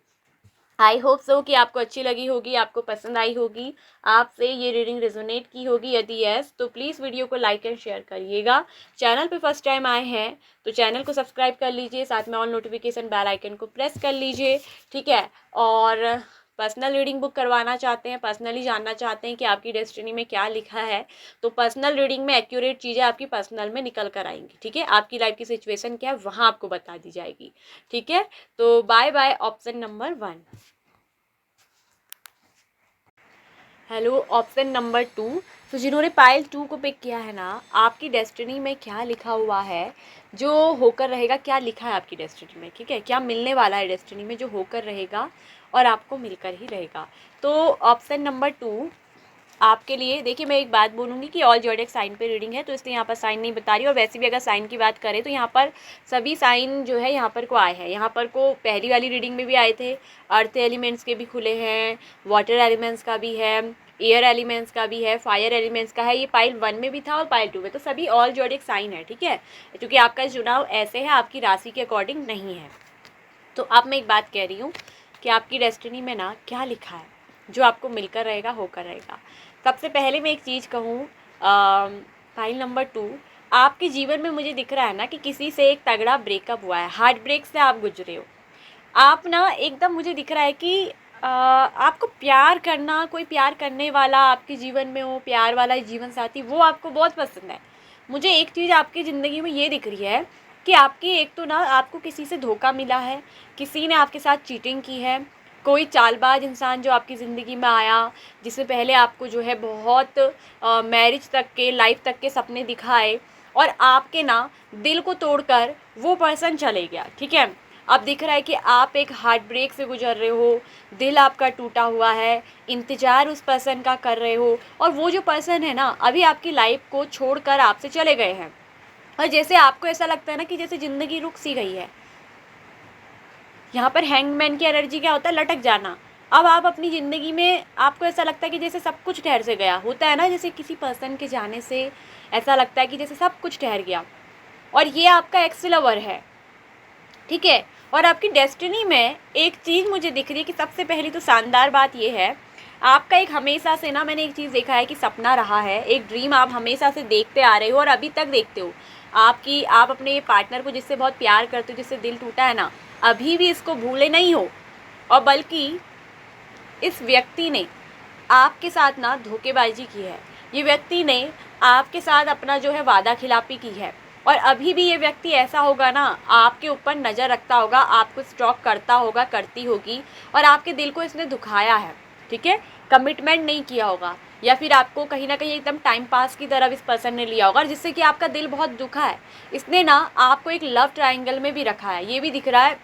आई होप सो कि आपको अच्छी लगी होगी, आपको पसंद आई होगी, आपसे ये रीडिंग रेजोनेट की होगी। यदि यस तो प्लीज़ वीडियो को लाइक एंड शेयर करिएगा। चैनल पे फर्स्ट टाइम आए हैं तो चैनल को सब्सक्राइब कर लीजिए, साथ में ऑल नोटिफिकेशन बेल आइकन को प्रेस कर लीजिए, ठीक है। और पर्सनल रीडिंग बुक करवाना चाहते हैं, पर्सनली जानना चाहते हैं कि आपकी डेस्टिनी में क्या लिखा है, तो पर्सनल रीडिंग में एक्यूरेट चीज़ें आपकी पर्सनल में निकल कर आएंगी, ठीक है। आपकी लाइफ की सिचुएशन क्या है वहाँ आपको बता दी जाएगी, ठीक है। तो bye bye option number 1। Hello option number 2। तो जिन्होंने पाइल 2 को पिक किया है ना, आपकी डेस्टिनी में क्या लिखा हुआ है, जो होकर रहेगा, क्या लिखा है आपकी डेस्टिनी में, ठीक है। क्या मिलने वाला है डेस्टिनी में, जो होकर रहेगा और आपको मिलकर ही रहेगा। तो ऑप्शन नंबर 2 आपके लिए। देखिए मैं एक बात बोलूँगी कि ऑल ज़ोडिएक साइन पे रीडिंग है, तो इसलिए यहाँ पर साइन नहीं बता रही। और वैसे भी अगर साइन की बात करें तो यहाँ पर सभी साइन जो है यहाँ पर को आए हैं। यहाँ पर को पहली वाली रीडिंग में भी आए थे, अर्थ एलिमेंट्स के भी खुले हैं, वाटर एलिमेंट्स का भी है, एयर एलिमेंट्स का भी है, फायर एलिमेंट्स का है। ये पाइल 1 में भी था और पाइल 2 में, तो सभी ऑल ज़ोडिएक साइन है, ठीक है। क्योंकि आपका चुनाव ऐसे है, आपकी राशि के अकॉर्डिंग नहीं है। तो अब मैं एक बात कह रही हूँ कि आपकी डेस्टिनी में ना क्या लिखा है, जो आपको मिलकर रहेगा, होकर रहेगा। सबसे पहले मैं एक चीज़ कहूँ, फाइल नंबर 2, आपके जीवन में मुझे दिख रहा है ना कि किसी से एक तगड़ा ब्रेकअप हुआ है, हार्ट ब्रेक से आप गुजरे हो। आप ना एकदम मुझे दिख रहा है कि आपको प्यार करना, कोई प्यार करने वाला आपके जीवन में हो, प्यार वाला जीवन साथी, वो आपको बहुत पसंद है। मुझे एक चीज़ आपकी ज़िंदगी में ये दिख रही है कि आपकी एक तो ना आपको किसी से धोखा मिला है, किसी ने आपके साथ चीटिंग की है, कोई चालबाज इंसान जो आपकी ज़िंदगी में आया, जिससे पहले आपको जो है बहुत मैरिज तक के, लाइफ तक के सपने दिखाए, और आपके ना दिल को तोड़कर वो पर्सन चले गया, ठीक है। अब दिख रहा है कि आप एक हार्ट ब्रेक से गुजर रहे हो, दिल आपका टूटा हुआ है, इंतज़ार उस पर्सन का कर रहे हो, और वो जो पर्सन है ना अभी आपकी लाइफ को छोड़कर आपसे चले गए हैं। और जैसे आपको ऐसा लगता है ना कि जैसे ज़िंदगी रुक सी गई है। यहाँ पर हैंगमैन की एनर्जी क्या होता है, लटक जाना। अब आप अपनी ज़िंदगी में आपको ऐसा लगता है कि जैसे सब कुछ ठहर से गया होता है ना, जैसे किसी पर्सन के जाने से ऐसा लगता है कि जैसे सब कुछ ठहर गया। और ये आपका एक्स लवर है, ठीक है। और आपकी डेस्टिनी में एक चीज़ मुझे दिख रही है कि सबसे पहली तो शानदार बात ये है, आपका एक हमेशा से ना, मैंने एक चीज़ देखा है कि सपना रहा है, एक ड्रीम आप हमेशा से देखते आ रहे हो और अभी तक देखते हो। आप अपने पार्टनर को जिससे बहुत प्यार करते हो, जिससे दिल टूटा है ना, अभी भी इसको भूले नहीं हो। और बल्कि इस व्यक्ति ने आपके साथ ना धोखेबाजी की है, ये व्यक्ति ने आपके साथ अपना जो है वादा खिलाफी की है। और अभी भी ये व्यक्ति ऐसा होगा ना, आपके ऊपर नज़र रखता होगा, आपको स्टॉक करता होगा, करती होगी, और आपके दिल को इसने दुखाया है, ठीक है। कमिटमेंट नहीं किया होगा, या फिर आपको कहीं ना कहीं एकदम टाइम पास की तरह इस पर्सन ने लिया होगा, जिससे कि आपका दिल बहुत दुखा है। इसने ना आपको एक लव ट्रायंगल में भी रखा है। ये भी दिख रहा है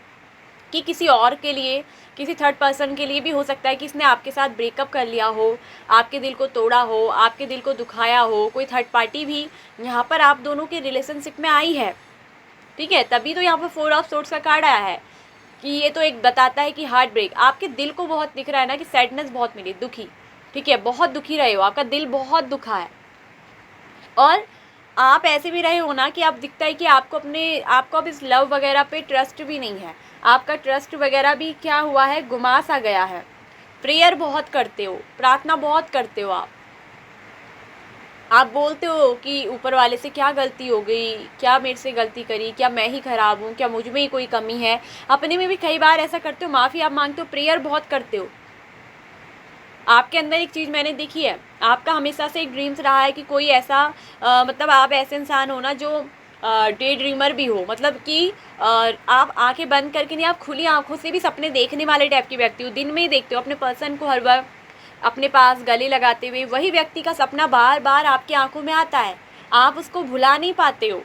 कि किसी और के लिए, किसी थर्ड पर्सन के लिए भी हो सकता है कि इसने आपके साथ ब्रेकअप कर लिया हो, आपके दिल को तोड़ा हो, आपके दिल को दुखाया हो। कोई थर्ड पार्टी भी यहाँ पर आप दोनों के रिलेशनशिप में आई है, ठीक है। तभी तो यहाँ पर 4 ऑफ सोर्ड्स का कार्ड आया है कि ये तो एक बताता है कि हार्ट ब्रेक, आपके दिल को बहुत दिख रहा है ना कि सैडनेस बहुत मिली, दुखी, ठीक है, बहुत दुखी रहे हो, आपका दिल बहुत दुखा है। और आप ऐसे भी रहे हो ना कि आप दिखता है कि आपको अब इस लव वगैरह पे ट्रस्ट भी नहीं है, आपका ट्रस्ट वगैरह भी क्या हुआ है, गुमा सा गया है। प्रेयर बहुत करते हो, प्रार्थना बहुत करते हो, आप बोलते हो कि ऊपर वाले से क्या गलती हो गई, क्या मेरे से गलती करी, क्या मैं ही ख़राब हूँ, क्या मुझ में ही कोई कमी है। अपने में भी कई बार ऐसा करते हो, माफ़ी आप मांगते हो, प्रेयर बहुत करते हो। आपके अंदर एक चीज़ मैंने देखी है, आपका हमेशा से एक ड्रीम्स रहा है कि कोई ऐसा मतलब आप ऐसे इंसान हो ना जो डे ड्रीमर भी हो, मतलब कि आप आंखें बंद करके नहीं, आप खुली आंखों से भी सपने देखने वाले टाइप के व्यक्ति हो। दिन में ही देखते हो अपने पर्सन को हर बार अपने पास गले लगाते हुए, वही व्यक्ति का सपना बार बार आपकी आंखों में आता है, आप उसको भुला नहीं पाते हो।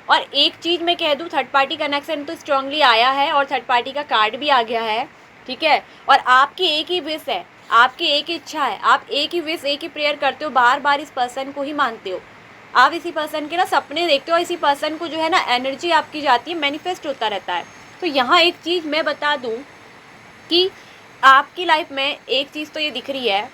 और एक चीज़ मैं कह दूँ, थर्ड पार्टी कनेक्शन तो स्ट्रांगली आया है और थर्ड पार्टी का कार्ड भी आ गया है, ठीक है। और आपकी एक ही विश है, आपकी एक ही इच्छा है, आप एक ही विश, एक ही प्रेयर करते हो, बार बार इस पर्सन को ही मानते हो। आप इसी पर्सन के ना सपने देखते हो, इसी पर्सन को जो है ना एनर्जी आपकी जाती है, मैनिफेस्ट होता रहता है। तो यहाँ एक चीज़ मैं बता दूँ कि आपकी लाइफ में एक चीज़ तो ये दिख रही है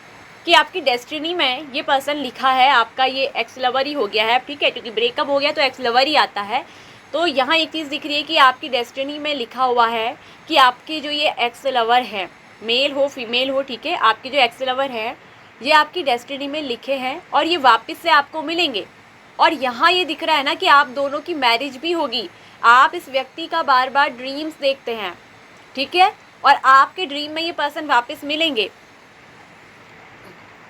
कि आपकी डेस्टिनी में ये पर्सन लिखा है, आपका ये एक्स लवर ही हो गया है, ठीक है, क्योंकि ब्रेकअप हो गया तो एक्स लवर ही आता है। तो यहाँ एक चीज़ दिख रही है कि आपकी डेस्टिनी में लिखा हुआ है कि आपके जो ये एक्स लवर है, मेल हो फीमेल हो, ठीक है, आपके जो एक्स लवर है ये आपकी डेस्टिनी में लिखे हैं और ये वापस से आपको मिलेंगे। और यहाँ ये दिख रहा है ना कि आप दोनों की मैरिज भी होगी। आप इस व्यक्ति का बार बार ड्रीम्स देखते हैं, ठीक है, और आपके ड्रीम में ये पर्सन वापस मिलेंगे,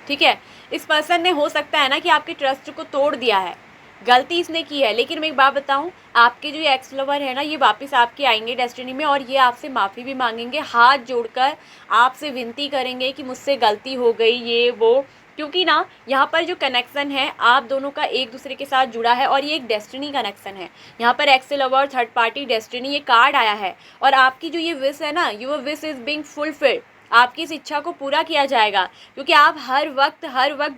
ठीक है। इस पर्सन ने हो सकता है ना कि आपके ट्रस्ट को तोड़ दिया है, गलती इसने की है, लेकिन मैं एक बात बताऊं, आपके जो ये एक्स लवर है ना ये वापस आपके आएंगे डेस्टिनी में और ये आपसे माफ़ी भी मांगेंगे, हाथ जोड़कर आपसे विनती करेंगे कि मुझसे गलती हो गई, ये वो। क्योंकि ना यहाँ पर जो कनेक्शन है आप दोनों का एक दूसरे के साथ जुड़ा है और ये एक डेस्टिनी कनेक्शन है। यहाँ पर x lover, third party, destiny, ये कार्ड आया है और आपकी जो ये विश है ना, your wish is being fulfilled, आपकी इस इच्छा को पूरा किया जाएगा। क्योंकि आप हर वक्त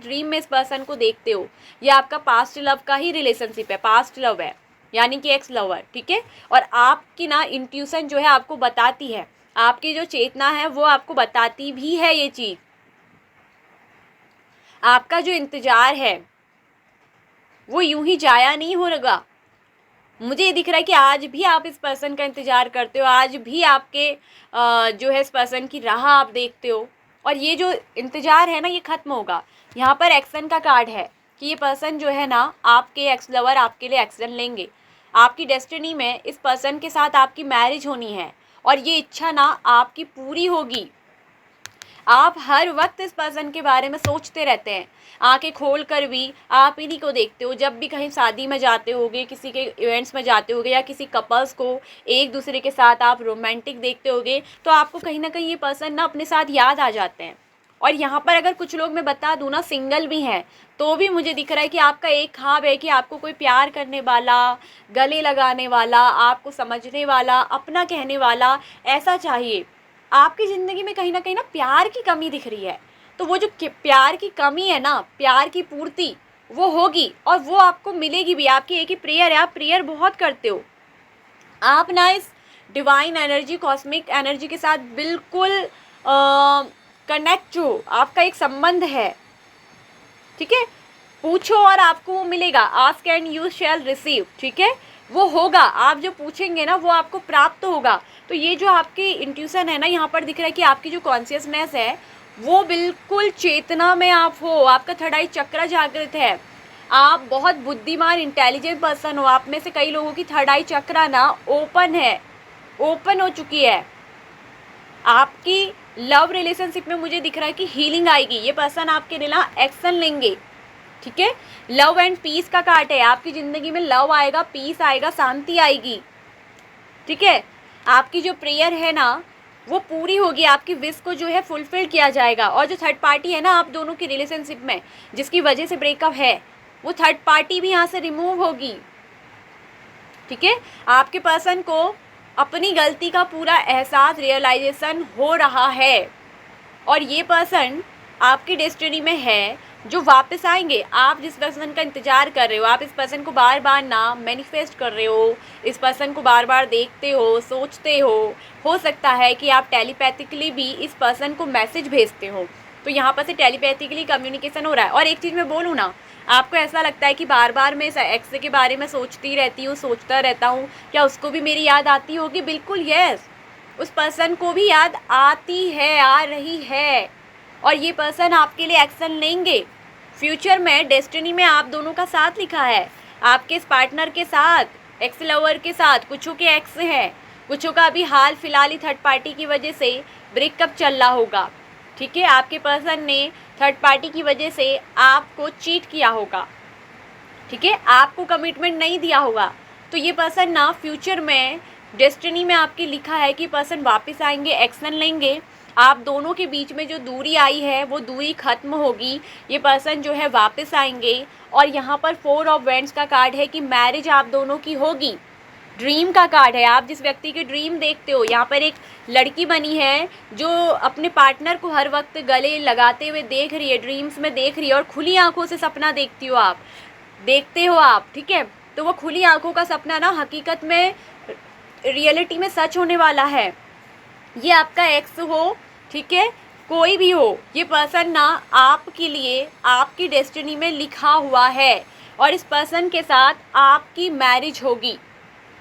ड्रीम में इस पर्सन को देखते हो। ये आपका पास्ट लव का ही रिलेशनशिप है, पास्ट लव है, यानी कि एक्स लवर, ठीक है। और आपकी ना इंट्यूशन जो है आपको बताती है, आपकी जो चेतना है वो आपको बताती भी है ये चीज़। आपका जो इंतज़ार है वो यूं ही जाया नहीं होगा। मुझे ये दिख रहा है कि आज भी आप इस पर्सन का इंतज़ार करते हो, आज भी आपके जो है इस पर्सन की राह आप देखते हो और ये जो इंतज़ार है ना ये ख़त्म होगा। यहाँ पर एक्शन का कार्ड है कि ये पर्सन जो है ना, आपके एक्स लवर आपके लिए एक्शन लेंगे। आपकी डेस्टिनी में इस पर्सन के साथ आपकी मैरिज होनी है और ये इच्छा ना आपकी पूरी होगी। आप हर वक्त इस पर्सन के बारे में सोचते रहते हैं, आंखें खोल कर भी आप इन्हीं को देखते हो। जब भी कहीं शादी में जाते होगे, किसी के इवेंट्स में जाते होगे या किसी कपल्स को एक दूसरे के साथ आप रोमांटिक देखते होगे तो आपको कहीं ना कहीं ये पर्सन ना अपने साथ याद आ जाते हैं। और यहाँ पर अगर कुछ लोग मैं बता दूँ ना सिंगल भी हैं तो भी मुझे दिख रहा है कि आपका एक ख्वाब है कि आपको कोई प्यार करने वाला, गले लगाने वाला, आपको समझने वाला, अपना कहने वाला ऐसा चाहिए। आपकी ज़िंदगी में कहीं ना प्यार की कमी दिख रही है, तो वो जो प्यार की कमी है ना, प्यार की पूर्ति वो होगी और वो आपको मिलेगी भी। आपकी एक ही प्रेयर है, आप प्रेयर बहुत करते हो, आप ना इस डिवाइन एनर्जी, कॉस्मिक एनर्जी के साथ बिल्कुल कनेक्ट हो, आपका एक संबंध है, ठीक है। पूछो और आपको वो मिलेगा, ask and you shall receive, ठीक है, वो होगा। आप जो पूछेंगे ना वो आपको प्राप्त होगा। तो ये जो आपकी इंट्यूशन है ना, यहाँ पर दिख रहा है कि आपकी जो कॉन्शियसनेस है वो बिल्कुल चेतना में आप हो, आपका थर्ड आई चक्र जागृत है, आप बहुत बुद्धिमान इंटेलिजेंट पर्सन हो। आप में से कई लोगों की थर्ड आई चक्र ना ओपन है, ओपन हो चुकी है। आपकी लव रिलेशनशिप में मुझे दिख रहा है कि हीलिंग आएगी, ये पर्सन आपके लिए ना एक्शन लेंगे, ठीक है। लव एंड पीस का कार्ड है, आपकी ज़िंदगी में लव आएगा, पीस आएगा, शांति आएगी, ठीक है। आपकी जो प्रेयर है ना वो पूरी होगी, आपकी विश को जो है फुलफिल किया जाएगा। और जो थर्ड पार्टी है ना आप दोनों की रिलेशनशिप में, जिसकी वजह से ब्रेकअप है, वो थर्ड पार्टी भी यहाँ से रिमूव होगी, ठीक है। आपके पर्सन को अपनी गलती का पूरा एहसास, रियलाइजेशन हो रहा है और ये पर्सन आपकी डेस्टिनी में है जो वापस आएंगे। आप जिस पर्सन का इंतज़ार कर रहे हो, आप इस पर्सन को बार बार ना मैनिफेस्ट कर रहे हो, इस पर्सन को बार बार देखते हो, सोचते हो सकता है कि आप टेलीपैथिकली भी इस पर्सन को मैसेज भेजते हो। तो यहाँ पर से टेलीपैथिकली कम्युनिकेशन हो रहा है। और एक चीज़ मैं बोलूँ ना, आपको ऐसा लगता है कि बार बार मैं इस एक्स के बारे में सोचती रहती हूँ, सोचता रहता हूँ, क्या उसको भी मेरी याद आती होगी? बिल्कुल यस, उस पर्सन को भी याद आती है, आ रही है और ये पर्सन आपके लिए एक्शन लेंगे। फ्यूचर में डेस्टिनी में आप दोनों का साथ लिखा है, आपके इस पार्टनर के साथ, एक्स लवर के साथ। कुछों के एक्स हैं, कुछों का अभी हाल फिलहाल ही थर्ड पार्टी की वजह से ब्रेकअप चल रहा होगा, ठीक है, आपके पर्सन ने थर्ड पार्टी की वजह से आपको चीट किया होगा, ठीक है, आपको कमिटमेंट नहीं दिया होगा। तो ये पर्सन ना फ्यूचर में डेस्टिनी में आपकी लिखा है कि पर्सन वापस आएंगे, एक्शन लेंगे, आप दोनों के बीच में जो दूरी आई है वो दूरी ख़त्म होगी, ये पर्सन जो है वापस आएंगे। और यहाँ पर 4 ऑफ वैंड्स का कार्ड है कि मैरिज आप दोनों की होगी, ड्रीम का कार्ड है, आप जिस व्यक्ति के ड्रीम देखते हो। यहाँ पर एक लड़की बनी है जो अपने पार्टनर को हर वक्त गले लगाते हुए देख रही है, ड्रीम्स में देख रही है, और खुली आंखों से सपना देखती हो आप, देखते हो आप, ठीक है। तो वो खुली आंखों का सपना ना हकीकत में रियलिटी में सच होने वाला है। ये आपका एक्स हो, ठीक है, कोई भी हो, ये पर्सन ना आपके लिए आपकी डेस्टिनी में लिखा हुआ है, और इस पर्सन के साथ आपकी मैरिज होगी,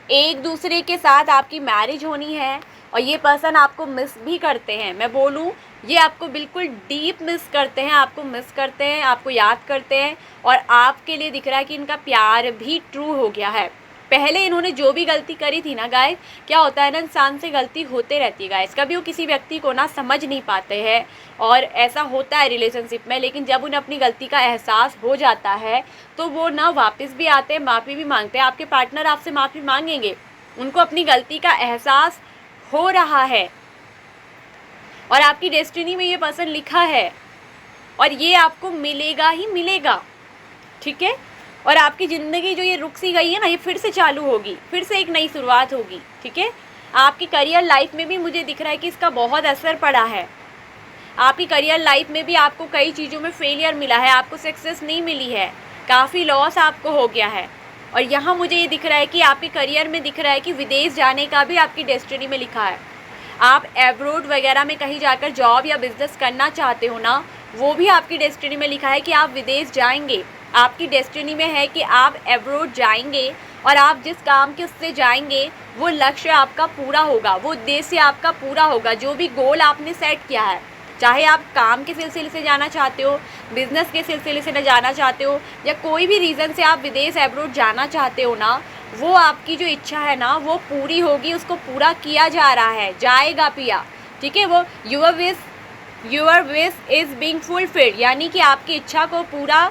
एक दूसरे के साथ आपकी मैरिज होनी है। और ये पर्सन आपको मिस भी करते हैं, मैं बोलूँ ये आपको बिल्कुल डीप मिस करते हैं, आपको मिस करते हैं, आपको याद करते हैं, और आपके लिए दिख रहा है कि इनका प्यार भी ट्रू हो गया है। पहले इन्होंने जो भी गलती करी थी ना गाइस, क्या होता है ना, इंसान से गलती होते रहती है गाइस, कभी वो किसी व्यक्ति को ना समझ नहीं पाते हैं, और ऐसा होता है रिलेशनशिप में। लेकिन जब उन्हें अपनी गलती का एहसास हो जाता है तो वो ना वापस भी आते हैं, माफ़ी भी मांगते हैं। आपके पार्टनर आपसे माफ़ी मांगेंगे, उनको अपनी गलती का एहसास हो रहा है, और आपकी डेस्टिनी में ये पर्सन लिखा है, और ये आपको मिलेगा ही मिलेगा, ठीक है। और आपकी ज़िंदगी जो ये रुक सी गई है ना, ये फिर से चालू होगी, फिर से एक नई शुरुआत होगी, ठीक है। आपकी करियर लाइफ में भी मुझे दिख रहा है कि इसका बहुत असर पड़ा है। आपकी करियर लाइफ में भी आपको कई चीज़ों में फेलियर मिला है, आपको सक्सेस नहीं मिली है, काफ़ी लॉस आपको हो गया है। और यहाँ मुझे ये दिख रहा है कि आपके करियर में दिख रहा है कि विदेश जाने का भी आपकी डेस्टिनी में लिखा है। आप एब्रोड वगैरह में कहीं जाकर जॉब या बिज़नेस करना चाहते हो ना, वो भी आपकी डेस्टिनी में लिखा है कि आप विदेश जाएंगे। आपकी डेस्टिनी में है कि आप एब्रोड जाएंगे, और आप जिस काम के उससे जाएंगे वो लक्ष्य आपका पूरा होगा, वो उद्देश्य आपका पूरा होगा, जो भी गोल आपने सेट किया है। चाहे आप काम के सिलसिले से जाना चाहते हो, बिज़नेस के सिलसिले से न जाना चाहते हो, या कोई भी रीज़न से आप विदेश एब्रोड जाना चाहते हो ना, वो आपकी जो इच्छा है ना वो पूरी होगी, उसको पूरा किया जा रहा है, जाएगा पिया, ठीक है। वो your wish is being fulfilled, यानी कि आपकी इच्छा को पूरा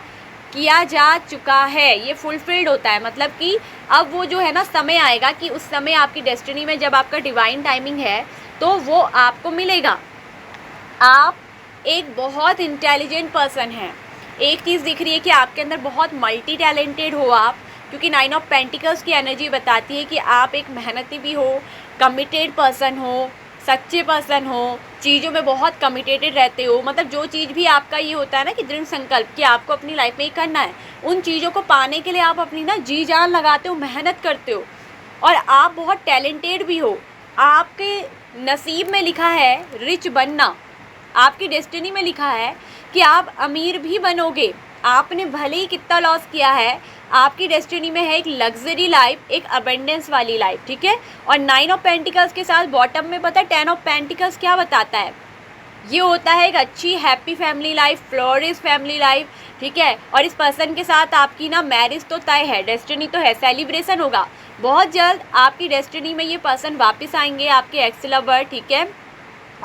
किया जा चुका है, ये फुलफिल्ड होता है। मतलब कि अब वो जो है ना समय आएगा कि उस समय आपकी डेस्टिनी में जब आपका डिवाइन टाइमिंग है तो वो आपको मिलेगा। आप एक बहुत इंटेलिजेंट पर्सन हैं। एक चीज़ दिख रही है कि आपके अंदर बहुत मल्टी टैलेंटेड हो आप, क्योंकि 9 ऑफ पेंटिकल्स की एनर्जी बताती है कि आप एक मेहनती भी हो, कमिटेड पर्सन हो, सच्चे पर्सन हो, चीज़ों में बहुत कमिटेटेड रहते हो। मतलब जो चीज़ भी आपका ये होता है ना कि दृढ़ संकल्प कि आपको अपनी लाइफ में ये करना है, उन चीज़ों को पाने के लिए आप अपनी ना जी जान लगाते हो, मेहनत करते हो, और आप बहुत टैलेंटेड भी हो। आपके नसीब में लिखा है रिच बनना, आपकी डेस्टिनी में लिखा है कि आप अमीर भी बनोगे। आपने भले ही कितना लॉस किया है, आपकी डेस्टिनी में है एक लग्जरी लाइफ, एक अबेंडेंस वाली लाइफ, ठीक है। और 9 ऑफ पेंटिकल्स के साथ बॉटम में पता है 10 ऑफ पेंटिकल्स क्या बताता है, ये होता है एक अच्छी happy family life, flourish family life, ठीक है। और इस पर्सन के साथ आपकी ना मैरिज तो तय है, डेस्टिनी तो है, सेलिब्रेशन होगा बहुत जल्द। आपकी डेस्टिनी में ये पर्सन वापस आएंगे, आपके एक्स लवर, ठीक है।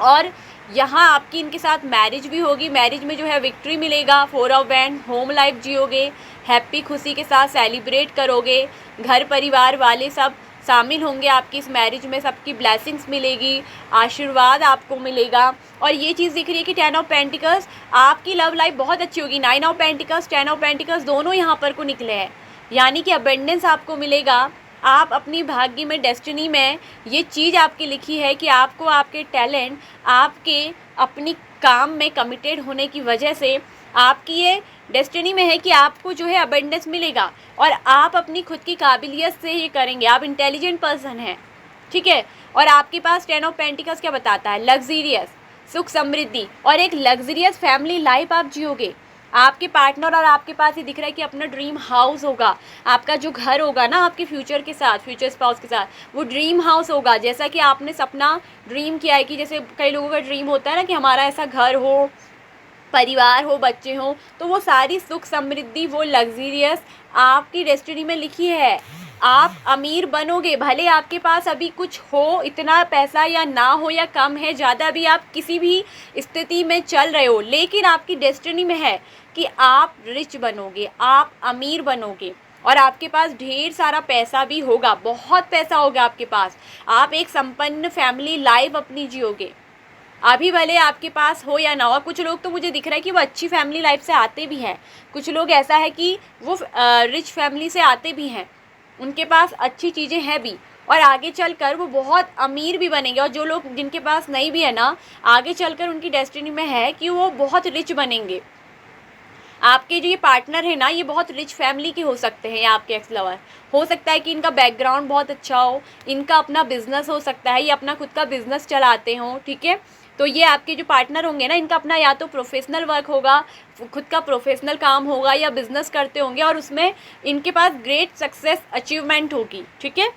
और यहाँ आपकी इनके साथ मैरिज भी होगी, मैरिज में जो है विक्ट्री मिलेगा, 4 ऑफ वैंड, होम लाइफ जियोगे, हैप्पी खुशी के साथ सेलिब्रेट करोगे, घर परिवार वाले सब शामिल होंगे आपकी इस मैरिज में, सबकी ब्लेसिंग्स मिलेगी, आशीर्वाद आपको मिलेगा। और ये चीज़ दिख रही है कि 10 ऑफ पेंटिकल्स, आपकी लव लाइफ बहुत अच्छी होगी। 9 ऑफ पेंटिकल्स, 10 ऑफ पेंटिकल्स दोनों यहाँ पर को निकले हैं, यानी कि अबेंडेंस आपको मिलेगा। आप अपनी भाग्य में, डेस्टिनी में ये चीज़ आपकी लिखी है कि आपको आपके टैलेंट, आपके अपनी काम में कमिटेड होने की वजह से आपकी ये डेस्टिनी में है कि आपको जो है अबेंडेंस मिलेगा, और आप अपनी खुद की काबिलियत से ये करेंगे। आप इंटेलिजेंट पर्सन हैं, ठीक है। और आपके पास 10 ऑफ पेंटिकल्स क्या बताता है, लग्जीरियस, सुख समृद्धि, और एक लग्जरियस फैमिली लाइफ आप जियोगे। आपके पार्टनर और आपके पास ये दिख रहा है कि अपना ड्रीम हाउस होगा, आपका जो घर होगा ना आपके फ्यूचर के साथ, फ्यूचर स्पाउस के साथ, वो ड्रीम हाउस होगा। जैसा कि आपने सपना ड्रीम किया है कि जैसे कई लोगों का ड्रीम होता है ना कि हमारा ऐसा घर हो, परिवार हो, बच्चे हों, तो वो सारी सुख समृद्धि, वो लग्जीरियस आपकी डेस्टिनी में लिखी है। आप अमीर बनोगे, भले आपके पास अभी कुछ हो, इतना पैसा या ना हो या कम है ज़्यादा, भी आप किसी भी स्थिति में चल रहे हो, लेकिन आपकी डेस्टिनी में है कि आप रिच बनोगे, आप अमीर बनोगे और आपके पास ढेर सारा पैसा भी होगा, बहुत पैसा होगा आपके पास। आप एक संपन्न फैमिली लाइफ अपनी जियोगे, अभी भले आपके पास हो या ना हो। कुछ लोग तो मुझे दिख रहा है कि वो अच्छी फैमिली लाइफ से आते भी हैं, कुछ लोग ऐसा है कि वो रिच फैमिली से आते भी हैं, उनके पास अच्छी चीज़ें हैं भी, और आगे चलकर वो बहुत अमीर भी बनेंगे। और जो लोग जिनके पास नहीं भी है ना, आगे चलकर उनकी डेस्टिनी में है कि वो बहुत रिच बनेंगे। आपके जो ये पार्टनर है ना, ये बहुत रिच फैमिली के हो सकते हैं, या आपके एक्स लवर हो सकता है कि इनका बैकग्राउंड बहुत अच्छा हो, इनका अपना बिजनेस हो सकता है, ये अपना खुद का बिजनेस चलाते हों, ठीक है। तो ये आपके जो पार्टनर होंगे ना, इनका अपना या तो प्रोफेशनल वर्क होगा, खुद का प्रोफेशनल काम होगा, या बिजनेस करते होंगे और उसमें इनके पास ग्रेट सक्सेस अचीवमेंट होगी, ठीक है।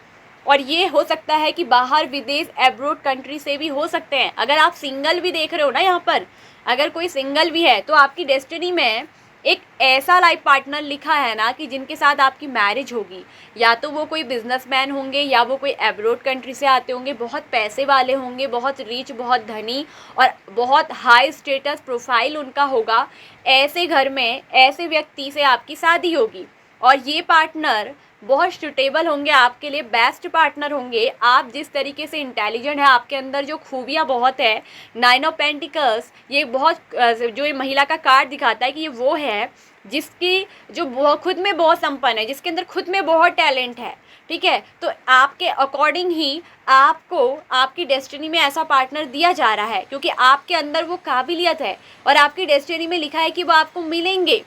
और ये हो सकता है कि बाहर विदेश एब्रोड कंट्री से भी हो सकते हैं। अगर आप सिंगल भी देख रहे हो ना यहाँ पर, अगर कोई सिंगल भी है, तो आपकी डेस्टिनी में एक ऐसा लाइफ पार्टनर लिखा है ना कि जिनके साथ आपकी मैरिज होगी, या तो वो कोई बिजनेसमैन होंगे, या वो कोई एब्रोड कंट्री से आते होंगे, बहुत पैसे वाले होंगे, बहुत रिच, बहुत धनी और बहुत हाई स्टेटस प्रोफाइल उनका होगा। ऐसे घर में ऐसे व्यक्ति से आपकी शादी होगी, और ये पार्टनर बहुत सूटेबल होंगे आपके लिए, बेस्ट पार्टनर होंगे। आप जिस तरीके से इंटेलिजेंट है, आपके अंदर जो खूबियाँ बहुत है, 9 ऑफ पेंटिकल्स, ये बहुत जो ये महिला का कार्ड दिखाता है कि ये वो है जिसकी जो खुद में बहुत संपन्न है, जिसके अंदर खुद में बहुत टैलेंट है, ठीक है। तो आपके अकॉर्डिंग ही आपको आपकी डेस्टिनी में ऐसा पार्टनर दिया जा रहा है, क्योंकि आपके अंदर वो काबिलियत है और आपकी डेस्टिनी में लिखा है कि वो आपको मिलेंगे।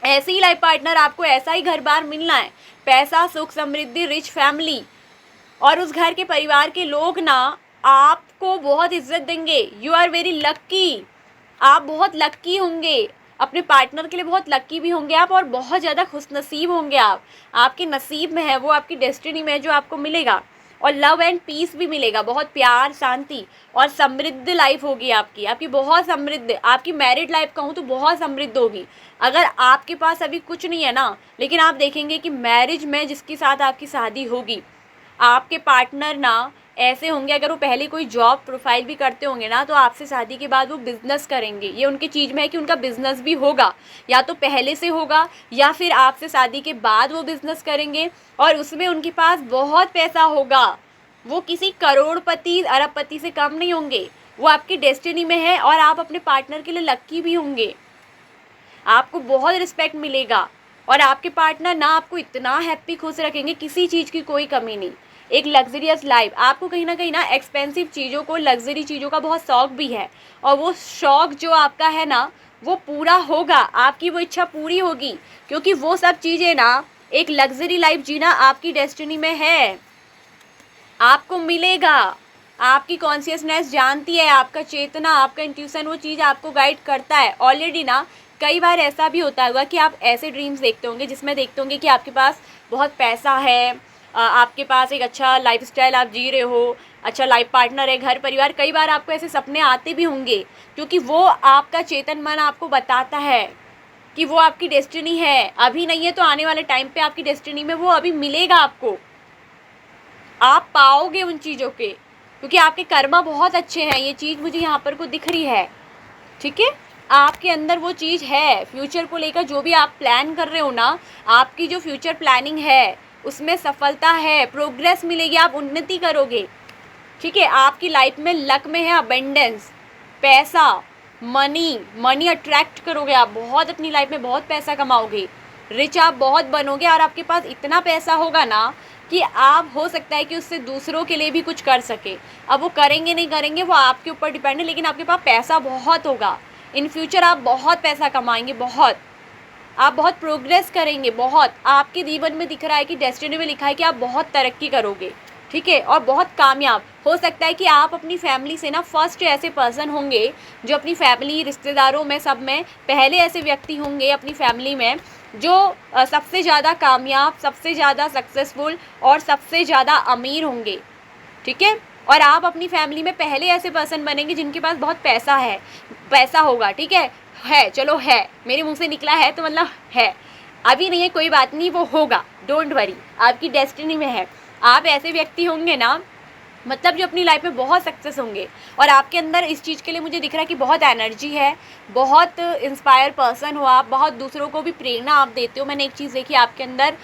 ऐसे ही लाइफ पार्टनर आपको, ऐसा ही घर बार मिलना है, पैसा, सुख समृद्धि, रिच फैमिली, और उस घर के परिवार के लोग ना आपको बहुत इज्जत देंगे। यू आर वेरी लक्की, आप बहुत लक्की होंगे, अपने पार्टनर के लिए बहुत लक्की भी होंगे आप, और बहुत ज़्यादा खुशनसीब होंगे आप। आपके नसीब में है, वो आपकी डेस्टिनी में है जो आपको मिलेगा। और लव एंड पीस भी मिलेगा, बहुत प्यार, शांति और समृद्ध लाइफ होगी आपकी, आपकी बहुत समृद्ध। आपकी मैरिड लाइफ कहूँ तो बहुत समृद्ध होगी। अगर आपके पास अभी कुछ नहीं है ना, लेकिन आप देखेंगे कि मैरिज में जिसके साथ आपकी शादी होगी, आपके पार्टनर ना ऐसे होंगे, अगर वो पहले कोई जॉब प्रोफाइल भी करते होंगे ना, तो आपसे शादी के बाद वो बिज़नेस करेंगे। ये उनकी चीज़ में है कि उनका बिज़नेस भी होगा, या तो पहले से होगा या फिर आपसे शादी के बाद वो बिज़नेस करेंगे, और उसमें उनके पास बहुत पैसा होगा। वो किसी करोड़पति, अरबपति से कम नहीं होंगे, वो आपकी डेस्टिनी में है। और आप अपने पार्टनर के लिए लक्की भी होंगे, आपको बहुत रिस्पेक्ट मिलेगा, और आपके पार्टनर ना आपको इतना हैप्पी, खुश रखेंगे, किसी चीज़ की कोई कमी नहीं। एक लग्जरियस लाइफ, आपको कहीं ना एक्सपेंसिव चीज़ों को, लग्जरी चीज़ों का बहुत शौक भी है, और वो शौक जो आपका है ना, वो पूरा होगा, आपकी वो इच्छा पूरी होगी, क्योंकि वो सब चीज़ें ना, एक लग्जरी लाइफ जीना आपकी डेस्टिनी में है, आपको मिलेगा। आपकी कॉन्शियसनेस जानती है, आपका चेतना, आपका इंट्यूशन वो चीज़ आपको गाइड करता है ऑलरेडी ना। कई बार ऐसा भी होता होगा कि आप ऐसे ड्रीम्स देखते होंगे जिसमें देखते होंगे कि आपके पास बहुत पैसा है, आपके पास एक अच्छा लाइफस्टाइल आप जी रहे हो, अच्छा लाइफ पार्टनर है, घर परिवार। कई बार आपको ऐसे सपने आते भी होंगे, क्योंकि वो आपका चेतन मन आपको बताता है कि वो आपकी डेस्टिनी है। अभी नहीं है तो आने वाले टाइम पे आपकी डेस्टिनी में वो अभी मिलेगा आपको, आप पाओगे उन चीज़ों के, क्योंकि आपके कर्मा बहुत अच्छे हैं। ये चीज़ मुझे यहाँ पर को दिख रही है, ठीक है। आपके अंदर वो चीज़ है, फ्यूचर को लेकर जो भी आप प्लान कर रहे हो ना, आपकी जो फ्यूचर प्लानिंग है उसमें सफलता है, प्रोग्रेस मिलेगी, आप उन्नति करोगे, ठीक है। आपकी लाइफ में लक में है अबेंडेंस, पैसा, मनी अट्रैक्ट करोगे आप, बहुत अपनी लाइफ में बहुत पैसा कमाओगे, रिच आप बहुत बनोगे, और आपके पास इतना पैसा होगा ना कि आप, हो सकता है कि उससे दूसरों के लिए भी कुछ कर सके। अब वो करेंगे नहीं करेंगे वो आपके ऊपर डिपेंड है, लेकिन आपके पास पैसा बहुत होगा। इन फ्यूचर आप बहुत पैसा कमाएंगे, आप बहुत प्रोग्रेस करेंगे, बहुत आपके जीवन में दिख रहा है कि डेस्टिनी में लिखा है कि आप बहुत तरक्की करोगे, ठीक है, और बहुत कामयाब। हो सकता है कि आप अपनी फैमिली से ना फर्स्ट ऐसे पर्सन होंगे जो अपनी फैमिली, रिश्तेदारों में, सब में पहले ऐसे व्यक्ति होंगे अपनी फैमिली में जो सबसे ज़्यादा कामयाब, सबसे ज़्यादा सक्सेसफुल और सबसे ज़्यादा अमीर होंगे, ठीक है। और आप अपनी फैमिली में पहले ऐसे पर्सन बनेंगे जिनके पास बहुत पैसा है, पैसा होगा, ठीक है। है, चलो है, मेरे मुंह से निकला है तो मतलब है, अभी नहीं है कोई बात नहीं, वो होगा, डोंट वरी, आपकी डेस्टिनी में है। आप ऐसे व्यक्ति होंगे ना, मतलब जो अपनी लाइफ में बहुत सक्सेस होंगे, और आपके अंदर इस चीज़ के लिए मुझे दिख रहा है कि बहुत एनर्जी है, बहुत इंस्पायर पर्सन हो आप, बहुत दूसरों को भी प्रेरणा आप देते हो। मैंने एक चीज़ देखी, आपके अंदर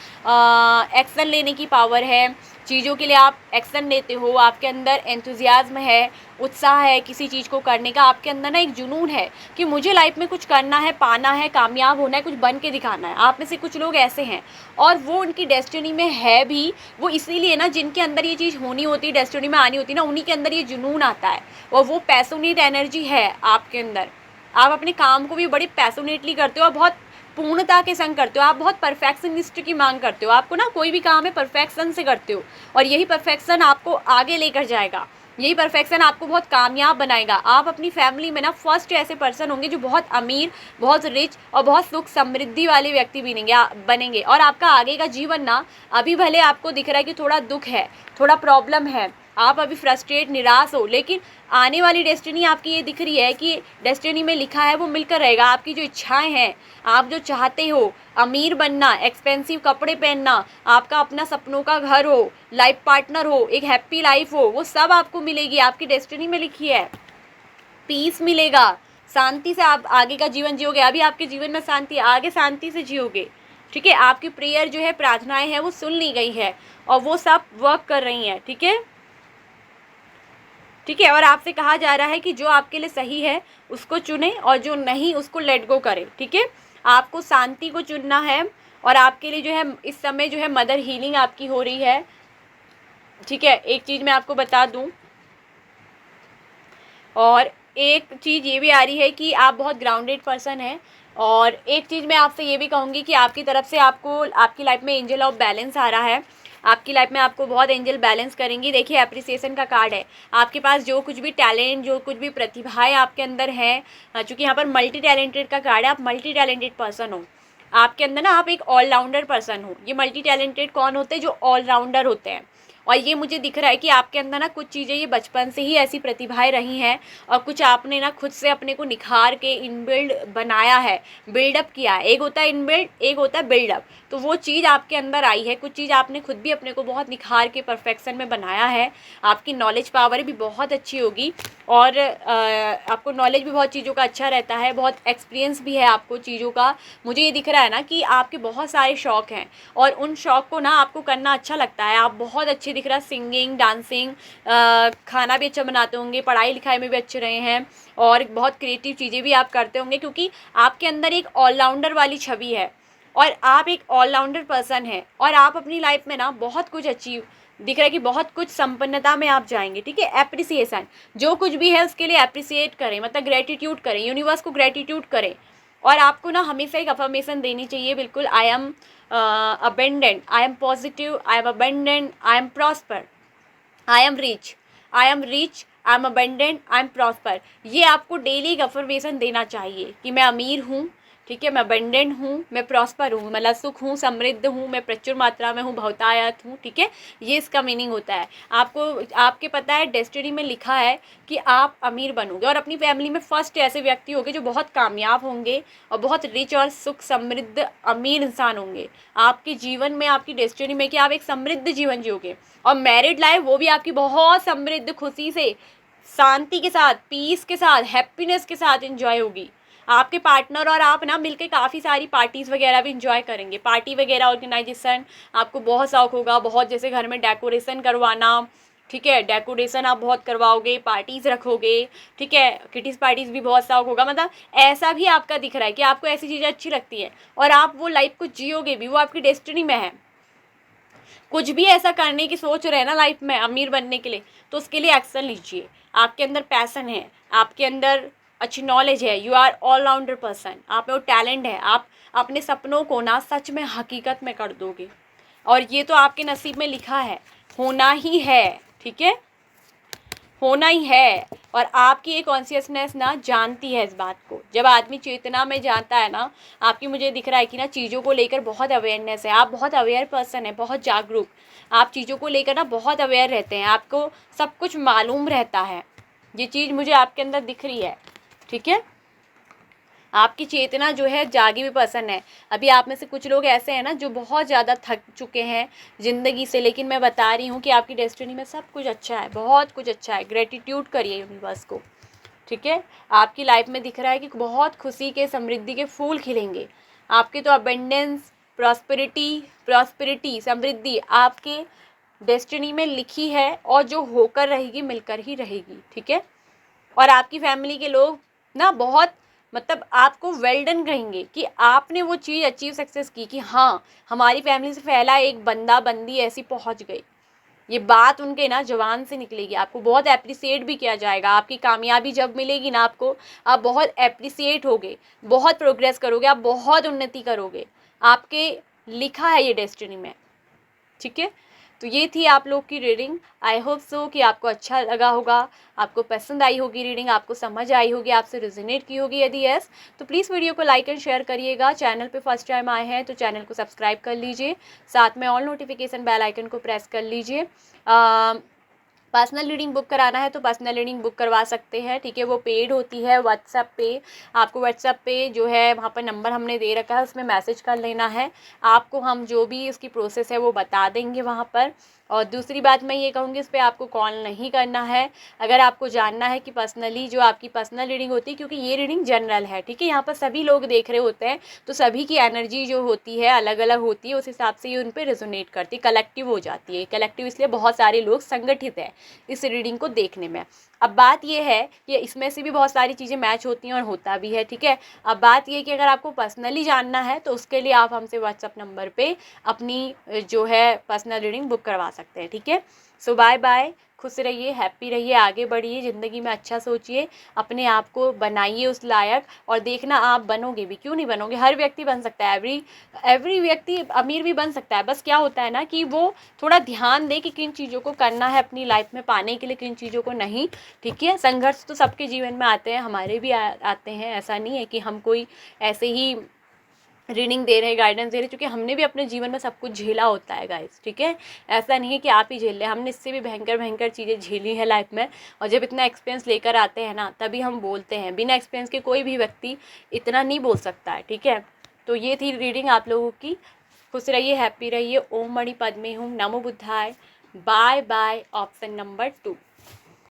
एक्शन लेने की पावर है, चीज़ों के लिए आप एक्शन लेते हो, आपके अंदर एंथुजियाज्म है, उत्साह है किसी चीज़ को करने का, आपके अंदर ना एक जुनून है कि मुझे लाइफ में कुछ करना है, पाना है, कामयाब होना है, कुछ बन के दिखाना है। आप में से कुछ लोग ऐसे हैं और वो उनकी डेस्टिनी में है भी, वो इसीलिए ना, जिनके अंदर ये चीज़ होनी होती है, डेस्टिनी में आनी होती है ना, उन्हीं के अंदर ये जुनून आता है और वो पैशनेट एनर्जी है आपके अंदर। आप अपने काम को भी बड़ी पैशनेटली करते हो और बहुत पूर्णता के संग करते हो। आप बहुत परफेक्शनिस्ट की मांग करते हो, आपको ना कोई भी काम है परफेक्शन से करते हो, और यही परफेक्शन आपको आगे लेकर जाएगा, यही परफेक्शन आपको बहुत कामयाब बनाएगा। आप अपनी फैमिली में ना फर्स्ट ऐसे पर्सन होंगे जो बहुत अमीर, बहुत रिच और बहुत सुख समृद्धि वाले व्यक्ति बनेंगे। और आपका आगे का जीवन ना, अभी भले आपको दिख रहा है कि थोड़ा दुख है, थोड़ा प्रॉब्लम है, आप अभी फ्रस्ट्रेट, निराश हो, लेकिन आने वाली डेस्टिनी आपकी ये दिख रही है कि डेस्टिनी में लिखा है वो मिलकर रहेगा। आपकी जो इच्छाएं हैं, आप जो चाहते हो, अमीर बनना, एक्सपेंसिव कपड़े पहनना, आपका अपना सपनों का घर हो, लाइफ पार्टनर हो, एक हैप्पी लाइफ हो, वो सब आपको मिलेगी, आपकी डेस्टिनी में लिखी है। पीस मिलेगा, शांति से आप आगे का जीवन जियोगे। अभी आपके जीवन में शांति, आगे शांति से जियोगे, ठीक है। आपकी प्रेयर जो है, प्रार्थनाएं हैं, वो सुन ली गई है और वो सब वर्क कर रही हैं, ठीक है, ठीक है। और आपसे कहा जा रहा है कि जो आपके लिए सही है उसको चुने और जो नहीं उसको लेट गो करें, ठीक है। आपको शांति को चुनना है और आपके लिए जो है इस समय जो है मदर हीलिंग आपकी हो रही है, ठीक है। एक चीज़ मैं आपको बता दूं, और एक चीज़ ये भी आ रही है कि आप बहुत ग्राउंडेड पर्सन हैं। और एक चीज़ मैं आपसे ये भी कहूँगी कि आपकी तरफ से आपको आपकी लाइफ में एंजल ऑफ बैलेंस आ रहा है, आपकी लाइफ में आपको बहुत एंजल बैलेंस करेंगी। देखिए, एप्रिसिएशन का कार्ड है, आपके पास जो कुछ भी टैलेंट, जो कुछ भी प्रतिभाएं आपके अंदर है, चूँकि यहाँ पर मल्टी टैलेंटेड का कार्ड है, आप मल्टी टैलेंटेड पर्सन हो, आपके अंदर ना आप एक ऑलराउंडर पर्सन हो। ये मल्टी टैलेंटेड कौन होते हैं? जो ऑलराउंडर होते हैं। और ये मुझे दिख रहा है कि आपके अंदर ना कुछ चीज़ें ये बचपन से ही ऐसी प्रतिभाएं रही हैं और कुछ आपने ना खुद से अपने को निखार के इनबिल्ड बनाया है, बिल्डअप किया है। एक होता है इनबिल्ड, एक होता है बिल्डअप। तो वो चीज़ आपके अंदर आई है, कुछ चीज़ आपने खुद भी अपने को बहुत निखार के परफेक्शन में बनाया है। आपकी नॉलेज पावर भी बहुत अच्छी होगी और आपको नॉलेज भी बहुत चीज़ों का अच्छा रहता है, बहुत एक्सपीरियंस भी है आपको चीज़ों का। मुझे ये दिख रहा है ना कि आपके बहुत सारे शौक़ हैं और उन शौक़ को ना आपको करना अच्छा लगता है। आप बहुत अच्छे दिख रहा है, सिंगिंग, डांसिंग, खाना भी अच्छा बनाते होंगे, पढ़ाई लिखाई में भी अच्छे रहे हैं और बहुत क्रिएटिव चीज़ें भी आप करते होंगे, क्योंकि आपके अंदर एक ऑलराउंडर वाली छवि है और आप एक ऑलराउंडर पर्सन हैं और आप अपनी लाइफ में ना बहुत कुछ अचीव दिख रहा है कि बहुत कुछ संपन्नता में आप जाएंगे, ठीक है। एप्रिसिएशन, जो कुछ भी है उसके लिए एप्रिसिएट करें, मतलब ग्रेटिट्यूड करें, यूनिवर्स को ग्रेटिट्यूड करें। और आपको ना हमेशा एक अफर्मेशन देनी चाहिए, बिल्कुल, I am abundant, I am positive, I am abundant, I am prosper, I am rich, I am rich, I am abundant, I am prosper. ये आपको डेली एक अफर्मेशन देना चाहिए कि मैं अमीर हूँ, ठीक है, मैं अबेंडेंट हूँ, मैं प्रॉस्पर हूँ, मतलब सुख हूँ, समृद्ध हूँ, मैं प्रचुर मात्रा में हूँ, बहुतायत हूँ, ठीक है। ये इसका मीनिंग होता है। आपको, आपके पता है डेस्टिनी में लिखा है कि आप अमीर बनोगे और अपनी फैमिली में फर्स्ट ऐसे व्यक्ति होंगे जो बहुत कामयाब होंगे और बहुत रिच और सुख समृद्ध अमीर इंसान होंगे आपके जीवन में, आपकी डेस्टिनी में, कि आप एक समृद्ध जीवन जियोगे। और मैरिड लाइफ वो भी आपकी बहुत समृद्ध, खुशी से, शांति के साथ, पीस के साथ, हैप्पीनेस के साथ एंजॉय होगी। आपके पार्टनर और आप ना मिलकर काफ़ी सारी पार्टीज़ वगैरह भी इंजॉय करेंगे। पार्टी वगैरह ऑर्गेनाइजेशन आपको बहुत शौक होगा, बहुत, जैसे घर में डेकोरेशन करवाना, ठीक है, डेकोरेशन आप बहुत करवाओगे, पार्टीज़ रखोगे, ठीक है, किटीज़ पार्टीज़ भी बहुत शौक होगा। मतलब ऐसा भी आपका दिख रहा है कि आपको ऐसी चीज़ें अच्छी लगती हैं और आप वो लाइफ को जियोगे भी, वो आपकी डेस्टिनी में है। कुछ भी ऐसा करने की सोच रहे हैं ना लाइफ में अमीर बनने के लिए, तो उसके लिए एक्शन लीजिए। आपके अंदर पैसन है, आपके अंदर अच्छी नॉलेज है, यू आर ऑलराउंडर पर्सन, आप में वो टैलेंट है, आप अपने सपनों को ना सच में हकीकत में कर दोगे और ये तो आपके नसीब में लिखा है, होना ही है, ठीक है, होना ही है। और आपकी ये कॉन्शियसनेस ना जानती है इस बात को। जब आदमी चेतना में जानता है ना, आपकी, मुझे दिख रहा है कि ना चीज़ों को लेकर बहुत अवेयरनेस है, आप बहुत अवेयर पर्सन है, बहुत जागरूक, आप चीज़ों को लेकर ना बहुत अवेयर रहते हैं, आपको सब कुछ मालूम रहता है। ये चीज़ मुझे आपके अंदर दिख रही है, ठीक है। आपकी चेतना जो है जागी हुई पर्सन है। अभी आप में से कुछ लोग ऐसे हैं ना जो बहुत ज़्यादा थक चुके हैं ज़िंदगी से, लेकिन मैं बता रही हूँ कि आपकी डेस्टिनी में सब कुछ अच्छा है, बहुत कुछ अच्छा है। ग्रेटिट्यूड करिए यूनिवर्स को, ठीक है। आपकी लाइफ में दिख रहा है कि बहुत खुशी के, समृद्धि के फूल खिलेंगे आपके। तो अबेंडेंस, प्रॉस्पेरिटी, समृद्धि आपके डेस्टिनी में लिखी है, और जो होकर रहेगी मिलकर ही रहेगी, ठीक है। और आपकी फैमिली के लोग ना बहुत मतलब आपको वेल डन कहेंगे कि आपने वो चीज़ अचीव सक्सेस की, कि हाँ हमारी फैमिली से पहला एक बंदा बंदी ऐसी पहुंच गई। ये बात उनके ना जवान से निकलेगी, आपको बहुत एप्रिसिएट भी किया जाएगा। आपकी कामयाबी जब मिलेगी ना आपको, आप बहुत एप्रिसिएट होगे, बहुत प्रोग्रेस करोगे, आप बहुत उन्नति करोगे। आपके लिखा है ये डेस्टिनी में, ठीक है। तो ये थी आप लोग की रीडिंग। आई होप सो कि आपको अच्छा लगा होगा, आपको पसंद आई होगी रीडिंग, आपको समझ आई होगी, आपसे रिजोनेट की होगी। यदि यस तो प्लीज़ वीडियो को लाइक एंड शेयर करिएगा। चैनल पे फर्स्ट टाइम आए हैं तो चैनल को सब्सक्राइब कर लीजिए, साथ में ऑल नोटिफिकेशन बेल आइकन को प्रेस कर लीजिए। पर्सनल रीडिंग बुक कराना है तो पर्सनल रीडिंग बुक करवा सकते हैं, ठीक है। वो पेड होती है व्हाट्सएप पे। आपको व्हाट्सएप पे जो है वहाँ पर नंबर हमने दे रखा है, उसमें मैसेज कर लेना है। आपको हम जो भी उसकी प्रोसेस है वो बता देंगे वहाँ पर। और दूसरी बात मैं ये कहूँगी, इस पर आपको कॉल नहीं करना है। अगर आपको जानना है कि पर्सनली जो आपकी पर्सनल रीडिंग होती है, क्योंकि ये रीडिंग जनरल है, ठीक है, यहाँ पर सभी लोग देख रहे होते हैं, तो सभी की एनर्जी जो होती है अलग अलग होती है, उस हिसाब से ये उन पर रेजोनेट करती है, कलेक्टिव हो जाती है। कलेक्टिव इसलिए बहुत सारे लोग संगठित हैं इस रीडिंग को देखने में। अब बात ये है कि इसमें से भी बहुत सारी चीज़ें मैच होती हैं और होता भी है, ठीक है। अब बात ये है कि अगर आपको पर्सनली जानना है तो उसके लिए आप हमसे व्हाट्सएप नंबर पे अपनी जो है पर्सनल रीडिंग बुक करवा सकते हैं, ठीक है। सो बाय बाय, खुश रहिए, हैप्पी रहिए, आगे बढ़िए, ज़िंदगी में अच्छा सोचिए, अपने आप को बनाइए उस लायक, और देखना आप बनोगे भी, क्यों नहीं बनोगे। हर व्यक्ति बन सकता है, एवरी व्यक्ति अमीर भी बन सकता है। बस क्या होता है ना कि वो थोड़ा ध्यान दे कि किन चीज़ों को करना है अपनी लाइफ में पाने के लिए, किन चीज़ों को नहीं, ठीक है। संघर्ष तो सबके जीवन में आते हैं, हमारे भी आते हैं। ऐसा नहीं है कि हम कोई ऐसे ही रीडिंग दे रहे हैं, गाइडेंस दे रहे हैं, क्योंकि हमने भी अपने जीवन में सब कुछ झेला होता है गाइस, ठीक है। ऐसा नहीं है कि आप ही झेल रहे हैं, हमने इससे भी भयंकर भयंकर चीज़ें झेली है लाइफ में। और जब इतना एक्सपीरियंस लेकर आते हैं ना, तभी हम बोलते हैं। बिना एक्सपीरियंस के कोई भी व्यक्ति इतना नहीं बोल सकता है, ठीक है। तो ये थी रीडिंग आप लोगों की। खुश रहिए, हैप्पी रहिए। ओम मणि पद्मे हूँ, नमो बुद्धाय। Bye bye. Option number 2।